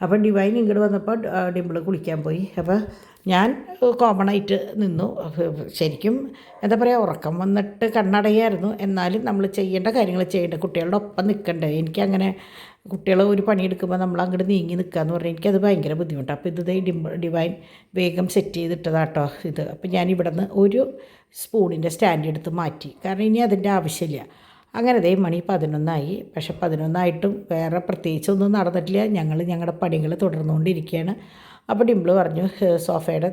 S1: അപ്പോൾ ഡിവൈൻ ഇങ്ങോട്ട് വന്നപ്പോൾ ഡിംപിൾ കുളിക്കാൻ പോയി. അപ്പോൾ ഞാൻ കോമണായിട്ട് നിന്നു. ശരിക്കും എന്താ പറയുക, ഉറക്കം വന്നിട്ട് കണ്ണടയായിരുന്നു. എന്നാലും നമ്മൾ ചെയ്യേണ്ട കാര്യങ്ങൾ ചെയ്യേണ്ട, കുട്ടികളുടെ ഒപ്പം നിൽക്കണ്ടേ. എനിക്കങ്ങനെ കുട്ടികൾ ഒരു പണിയെടുക്കുമ്പോൾ നമ്മൾ അങ്ങോട്ട് നീങ്ങി നിൽക്കുക എന്ന് പറഞ്ഞാൽ എനിക്കത് ഭയങ്കര ബുദ്ധിമുട്ടാണ്. അപ്പോൾ ഇത് ഡിവൈൻ വേഗം സെറ്റ് ചെയ്തിട്ടതാട്ടോ ഇത്. അപ്പോൾ ഞാൻ ഇവിടെ നിന്ന് ഒരു സ്പൂണിൻ്റെ സ്റ്റാൻഡ് എടുത്ത് മാറ്റി, കാരണം ഇനി അതിൻ്റെ ആവശ്യമില്ല. അങ്ങനെ മണി 11 പക്ഷെ 11 വേറെ പ്രത്യേകിച്ചൊന്നും നടന്നിട്ടില്ല. ഞങ്ങളുടെ പണികൾ തുടർന്നുകൊണ്ടിരിക്കുകയാണ്. അപ്പോൾ ഡിംപിൾ പറഞ്ഞു സോഫയുടെ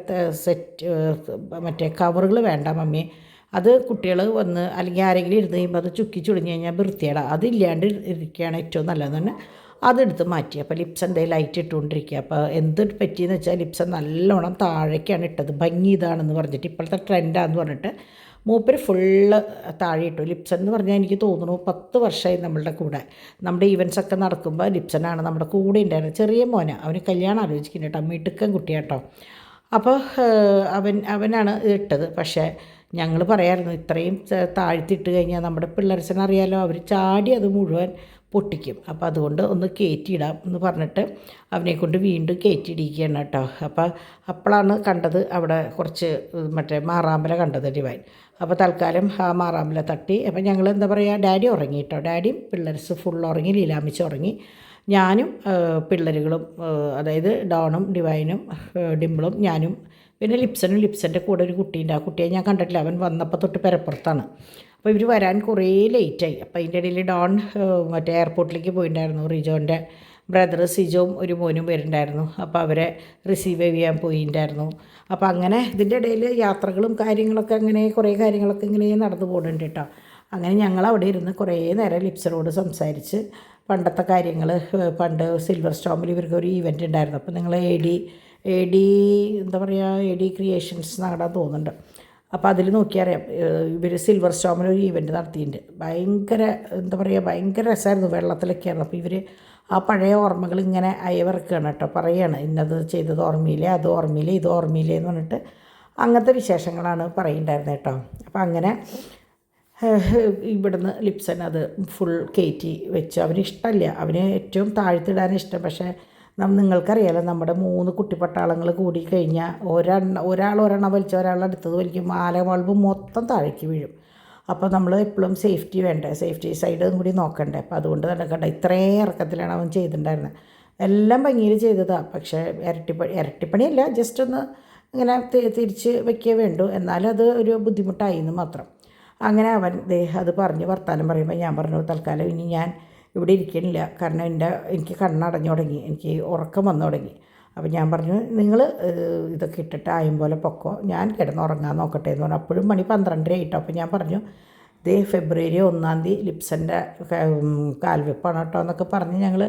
S1: മറ്റേ കവറുകൾ വേണ്ട മമ്മി, അത് കുട്ടികൾ വന്ന് അല്ലെങ്കിൽ ആരെങ്കിലും ഇരുന്ന് കഴിയുമ്പോൾ അത് ചുക്കി ചുളിഞ്ഞ് കഴിഞ്ഞാൽ വൃത്തിയേടാ, അതില്ലാണ്ട് ഇരിക്കുകയാണ് ഏറ്റവും നല്ലതെന്ന് തന്നെ അതെടുത്ത് മാറ്റി. അപ്പോൾ ലിപ്സൺ ലൈറ്റ് ഇട്ടുകൊണ്ടിരിക്കുക. അപ്പോൾ എന്ത് പറ്റിയെന്ന് വെച്ചാൽ ലിപ്സൺ നല്ലോണം താഴേക്കാണ് ഇട്ടത്, ഭംഗി ഇതാണെന്ന് പറഞ്ഞിട്ട്, ഇപ്പോഴത്തെ ട്രെൻഡാന്ന് പറഞ്ഞിട്ട് മൂപ്പര് ഫുള്ള് താഴെ ഇട്ടു. ലിപ്സൺ എന്ന് പറഞ്ഞാൽ എനിക്ക് തോന്നുന്നു 10 വർഷമായി നമ്മളുടെ കൂടെ. നമ്മുടെ ഈവൻസൊക്കെ നടക്കുമ്പോൾ ലിപ്സനാണ് നമ്മുടെ കൂടെ ഉണ്ടായിരുന്നത്. ചെറിയ മോനെ, അവന് കല്യാണം ആലോചിക്കുന്നുണ്ട് കേട്ടോ, മിടുക്കൻ കുട്ടിയാട്ടോ. അപ്പോൾ അവനാണ് ഇട്ടത്. പക്ഷേ ഞങ്ങൾ പറയാമായിരുന്നു ഇത്രയും താഴ്ത്തിയിട്ട് കഴിഞ്ഞാൽ നമ്മുടെ പിള്ളേർച്ചനറിയാലോ, അവർ ചാടി അത് മുഴുവൻ പൊട്ടിക്കും. അപ്പോൾ അതുകൊണ്ട് ഒന്ന് കയറ്റിയിടാം എന്ന് പറഞ്ഞിട്ട് അവനെക്കൊണ്ട് വീണ്ടും കയറ്റിയിടിക്കുകയാണ് കേട്ടോ. അപ്പോഴാണ് കണ്ടത് അവിടെ കുറച്ച് മറ്റേ മാറാമ്പല കണ്ടത് ഡിവൈൻ. അപ്പോൾ തൽക്കാലം ആ മാറാമ്പല തട്ടി. അപ്പോൾ ഞങ്ങൾ എന്താ പറയുക, ഡാഡി ഉറങ്ങി കേട്ടോ. ഡാഡിയും പിള്ളേർസ് ഫുൾ ഉറങ്ങി, ലീലാമിച്ച് ഉറങ്ങി. ഞാനും പിള്ളേരുകളും, അതായത് ഡോണും ഡിവൈനും ഡിംപിളും ഞാനും പിന്നെ ലിപ്സൻ്റെ കൂടെ ഒരു കുട്ടീൻ്റെ, ആ കുട്ടിയെ ഞാൻ കണ്ടിട്ടില്ല, അവൻ വന്നപ്പോൾ തൊട്ട് പെരപ്പുറത്താണ്. അപ്പോൾ ഇവർ വരാൻ കുറേ ലേറ്റായി. അപ്പോൾ അതിൻ്റെ ഇടയിൽ ഡോൺ മറ്റേ എയർപോർട്ടിലേക്ക് പോയിട്ടുണ്ടായിരുന്നു. റിജോൻ്റെ ബ്രദർ സിജോവും ഒരു മോനും വരുന്നുണ്ടായിരുന്നു. അപ്പോൾ അവരെ റിസീവ് ചെയ്യാൻ പോയിട്ടുണ്ടായിരുന്നു. അപ്പോൾ അങ്ങനെ ഇതിൻ്റെ ഇടയിൽ യാത്രകളും കാര്യങ്ങളൊക്കെ അങ്ങനെ കുറേ കാര്യങ്ങളൊക്കെ ഇങ്ങനെ നടന്നു പോകുന്നുണ്ട് കേട്ടോ. അങ്ങനെ ഞങ്ങൾ അവിടെ ഇരുന്ന് കുറേ നേരം ലിപ്സനോട് സംസാരിച്ച് പണ്ടത്തെ കാര്യങ്ങൾ, പണ്ട് സിൽവർ സ്റ്റോമിൽ ഇവർക്ക് ഒരു ഈവൻറ്റ് ഉണ്ടായിരുന്നു. അപ്പോൾ നിങ്ങൾ എ ഡി എന്താ പറയുക, എ ഡി ക്രിയേഷൻസ് നടത്താൻ തോന്നുന്നുണ്ട്. അപ്പോൾ അതിൽ നോക്കിയാൽ അറിയാം, ഇവർ സിൽവർ സ്റ്റോമിൽ ഒരു ഈവൻറ്റ് നടത്തിയിട്ടുണ്ട്. ഭയങ്കര എന്താ പറയുക, ഭയങ്കര രസമായിരുന്നു, വെള്ളത്തിലൊക്കെയായിരുന്നു. അപ്പോൾ ഇവർ ആ പഴയ ഓർമ്മകൾ ഇങ്ങനെ അയവിറക്കുകയാണ് കേട്ടോ, പറയുകയാണ് ഇന്നത് ചെയ്തത് ഓർമ്മയില്ലേ, അത് ഓർമ്മയില്ലേ, ഇത് ഓർമ്മയില്ലേ എന്ന് പറഞ്ഞിട്ട് അങ്ങനത്തെ വിശേഷങ്ങളാണ് പറയുന്നുണ്ടായിരുന്നത് കേട്ടോ. അപ്പോൾ അങ്ങനെ ഇവിടുന്ന് ലിപ്സൺ അത് ഫുൾ കയറ്റി വെച്ചു. അവന് ഇഷ്ടമല്ല, അവന് ഏറ്റവും താഴ്ത്തിടാൻ ഇഷ്ടം. പക്ഷേ നിങ്ങൾക്കറിയാലോ, നമ്മുടെ 3 കുട്ടിപ്പട്ടാളങ്ങൾ കൂടി കഴിഞ്ഞാൽ ഒരാളൊരെണ്ണം വലിച്ച ഒരാളടുത്തത് വലിക്കും, മാല ബൾബ് മൊത്തം താഴേക്ക് വീഴും. അപ്പോൾ നമ്മൾ എപ്പോഴും സേഫ്റ്റി വേണ്ടേ, സേഫ്റ്റി സൈഡും കൂടി നോക്കണ്ടേ. അപ്പോൾ അതുകൊണ്ട് തന്നെ കണ്ട ഇത്രയും ഇറക്കത്തിലാണ് അവൻ ചെയ്തിട്ടുണ്ടായിരുന്നത്. എല്ലാം ഭംഗിയിൽ ചെയ്തതാണ്. പക്ഷേ ഇരട്ടിപ്പണിയല്ല, ജസ്റ്റ് ഒന്ന് ഇങ്ങനെ തിരിച്ച് വയ്ക്കേ വേണ്ടു. എന്നാലും അത് ഒരു ബുദ്ധിമുട്ടായി എന്ന് മാത്രം. അങ്ങനെ അവൻ അത് പറഞ്ഞ് വർത്താനം പറയുമ്പോൾ ഞാൻ പറഞ്ഞു തൽക്കാലം ഇനി ഞാൻ ഇവിടെ ഇരിക്കണില്ല, കാരണം എനിക്ക് കണ്ണടഞ്ഞു തുടങ്ങി, എനിക്ക് ഉറക്കം വന്നു തുടങ്ങി. അപ്പോൾ ഞാൻ പറഞ്ഞു നിങ്ങൾ ഇതൊക്കെ ഇട്ടിട്ട് ആയും പോലെ പൊക്കോ, ഞാൻ കിടന്നുറങ്ങാൻ നോക്കട്ടെ എന്ന് പറഞ്ഞു. അപ്പോഴും മണി 12:30 ആയിട്ടോ. അപ്പോൾ ഞാൻ പറഞ്ഞു ഫെബ്രുവരി 1 ലിപ്സൻ്റെ കാൽവെപ്പാണ് കേട്ടോ എന്നൊക്കെ പറഞ്ഞ് ഞങ്ങൾ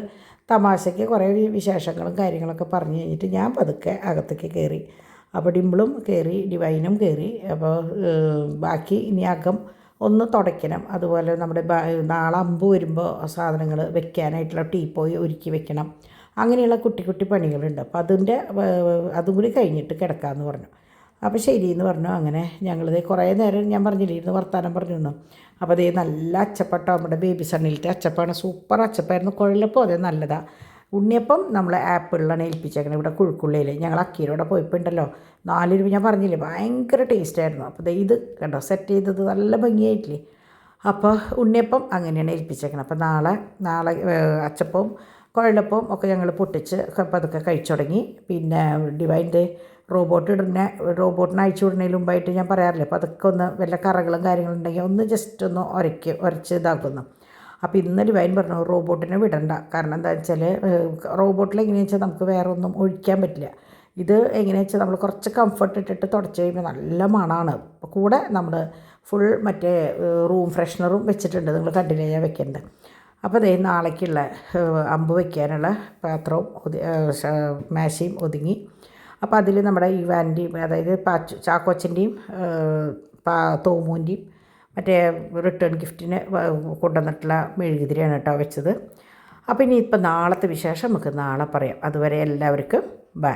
S1: തമാശയ്ക്ക് കുറേ വിശേഷങ്ങളും കാര്യങ്ങളൊക്കെ പറഞ്ഞു കഴിഞ്ഞിട്ട് ഞാൻ പതുക്കെ അകത്തേക്ക് കയറി. അപ്പോൾ ഡിംപിളും കയറി, ഡിവൈനും കയറി. അപ്പോൾ ബാക്കി ഇനി അകം ഒന്ന് തുടയ്ക്കണം. അതുപോലെ നമ്മുടെ നാളെ അമ്പ് വരുമ്പോൾ സാധനങ്ങൾ വെക്കാനായിട്ടുള്ള ടീപ്പോയി ഒരുക്കി വെക്കണം. അങ്ങനെയുള്ള കുട്ടി പണികളുണ്ട്. അപ്പോൾ അതും കൂടി കഴിഞ്ഞിട്ട് കിടക്കാമെന്ന് പറഞ്ഞു. അപ്പോൾ ശരിയെന്ന് പറഞ്ഞു. അങ്ങനെ ഞങ്ങളിത് കുറേ നേരം ഞാൻ പറഞ്ഞില്ലേ ഇരുന്ന് വർത്താനം പറഞ്ഞു നിന്നു. അപ്പോൾ അതേ നല്ല അച്ചപ്പട്ടോ, നമ്മുടെ ബേബി സണ്ണിലത്തെ അച്ചപ്പാണ്, സൂപ്പർ അച്ചപ്പായിരുന്നു. കുഴലപ്പോൾ അതേ നല്ലതാണ്. ഉണ്ണിയപ്പം നമ്മൾ ആപ്പിളിലാണ് ഏൽപ്പിച്ചേക്കണം. ഇവിടെ കുഴുക്കുള്ളിയിൽ ഞങ്ങൾ അക്കീരോടെ പോയപ്പോൾ ഉണ്ടല്ലോ 4 രൂപ, ഞാൻ പറഞ്ഞില്ലേ ഭയങ്കര ടേസ്റ്റായിരുന്നു. അപ്പോൾ ഇത് കണ്ടോ സെറ്റ് ചെയ്തത് നല്ല ഭംഗിയായിട്ടില്ലേ. അപ്പോൾ ഉണ്ണിയപ്പം അങ്ങനെയാണ് ഏൽപ്പിച്ചേക്കണം. അപ്പോൾ നാളെ അച്ചപ്പവും കുഴലപ്പവും ഒക്കെ ഞങ്ങൾ പൊട്ടിച്ച് പതുക്കെ കഴിച്ചു തുടങ്ങി. പിന്നെ ഡിവൈൻ്റെ റോബോട്ടിന് അയച്ചു വിടുന്നതിന് മുമ്പായിട്ട് ഞാൻ പറയാറില്ലേ, അപ്പോൾ അതൊക്കെ ഒന്ന് വല്ല കറകളും കാര്യങ്ങളും ഉണ്ടെങ്കിൽ ഒന്ന് ജസ്റ്റ് ഒന്ന് ഉരച്ച് ഇതാക്കുന്നു. അപ്പോൾ ഇന്ന് ഡിവൈൻ പറഞ്ഞു റോബോട്ടിനെ വിടണ്ട, കാരണം എന്താ വെച്ചാൽ റോബോട്ടിൽ എങ്ങനെയാണെന്ന് വെച്ചാൽ നമുക്ക് വേറെ ഒന്നും ഒഴിക്കാൻ പറ്റില്ല. ഇത് എങ്ങനെയാണെന്ന് വെച്ചാൽ നമ്മൾ കുറച്ച് കംഫർട്ട് ഇട്ടിട്ട് തുടച്ച് കഴിയുമ്പോൾ നല്ല മണമാണ്. അപ്പോൾ കൂടെ നമ്മൾ ഫുൾ മറ്റേ റൂം ഫ്രഷ്നറും വെച്ചിട്ടുണ്ട്, നിങ്ങൾ കണ്ടില്ലേ ഞാൻ വെക്കേണ്ടത്. അപ്പോൾ അതേ നാളേക്കുള്ള അമ്പ് വയ്ക്കാനുള്ള പാത്രവും മേശയും ഒതുങ്ങി. അപ്പോൾ അതിൽ നമ്മുടെ ഇവാൻ്റെയും അതായത് ചാക്കോച്ചൻ്റെയും തോമൂൻ്റെയും മറ്റേ റിട്ടേൺ ഗിഫ്റ്റിന് കൊണ്ടുവന്നിട്ടുള്ള മെഴുകുതിരിയാണ് കേട്ടോ വെച്ചത്. അപ്പോൾ ഇനിയിപ്പോൾ നാളത്തെ വിശേഷം നമുക്ക് നാളെ പറയാം. അതുവരെ എല്ലാവർക്കും ബൈ.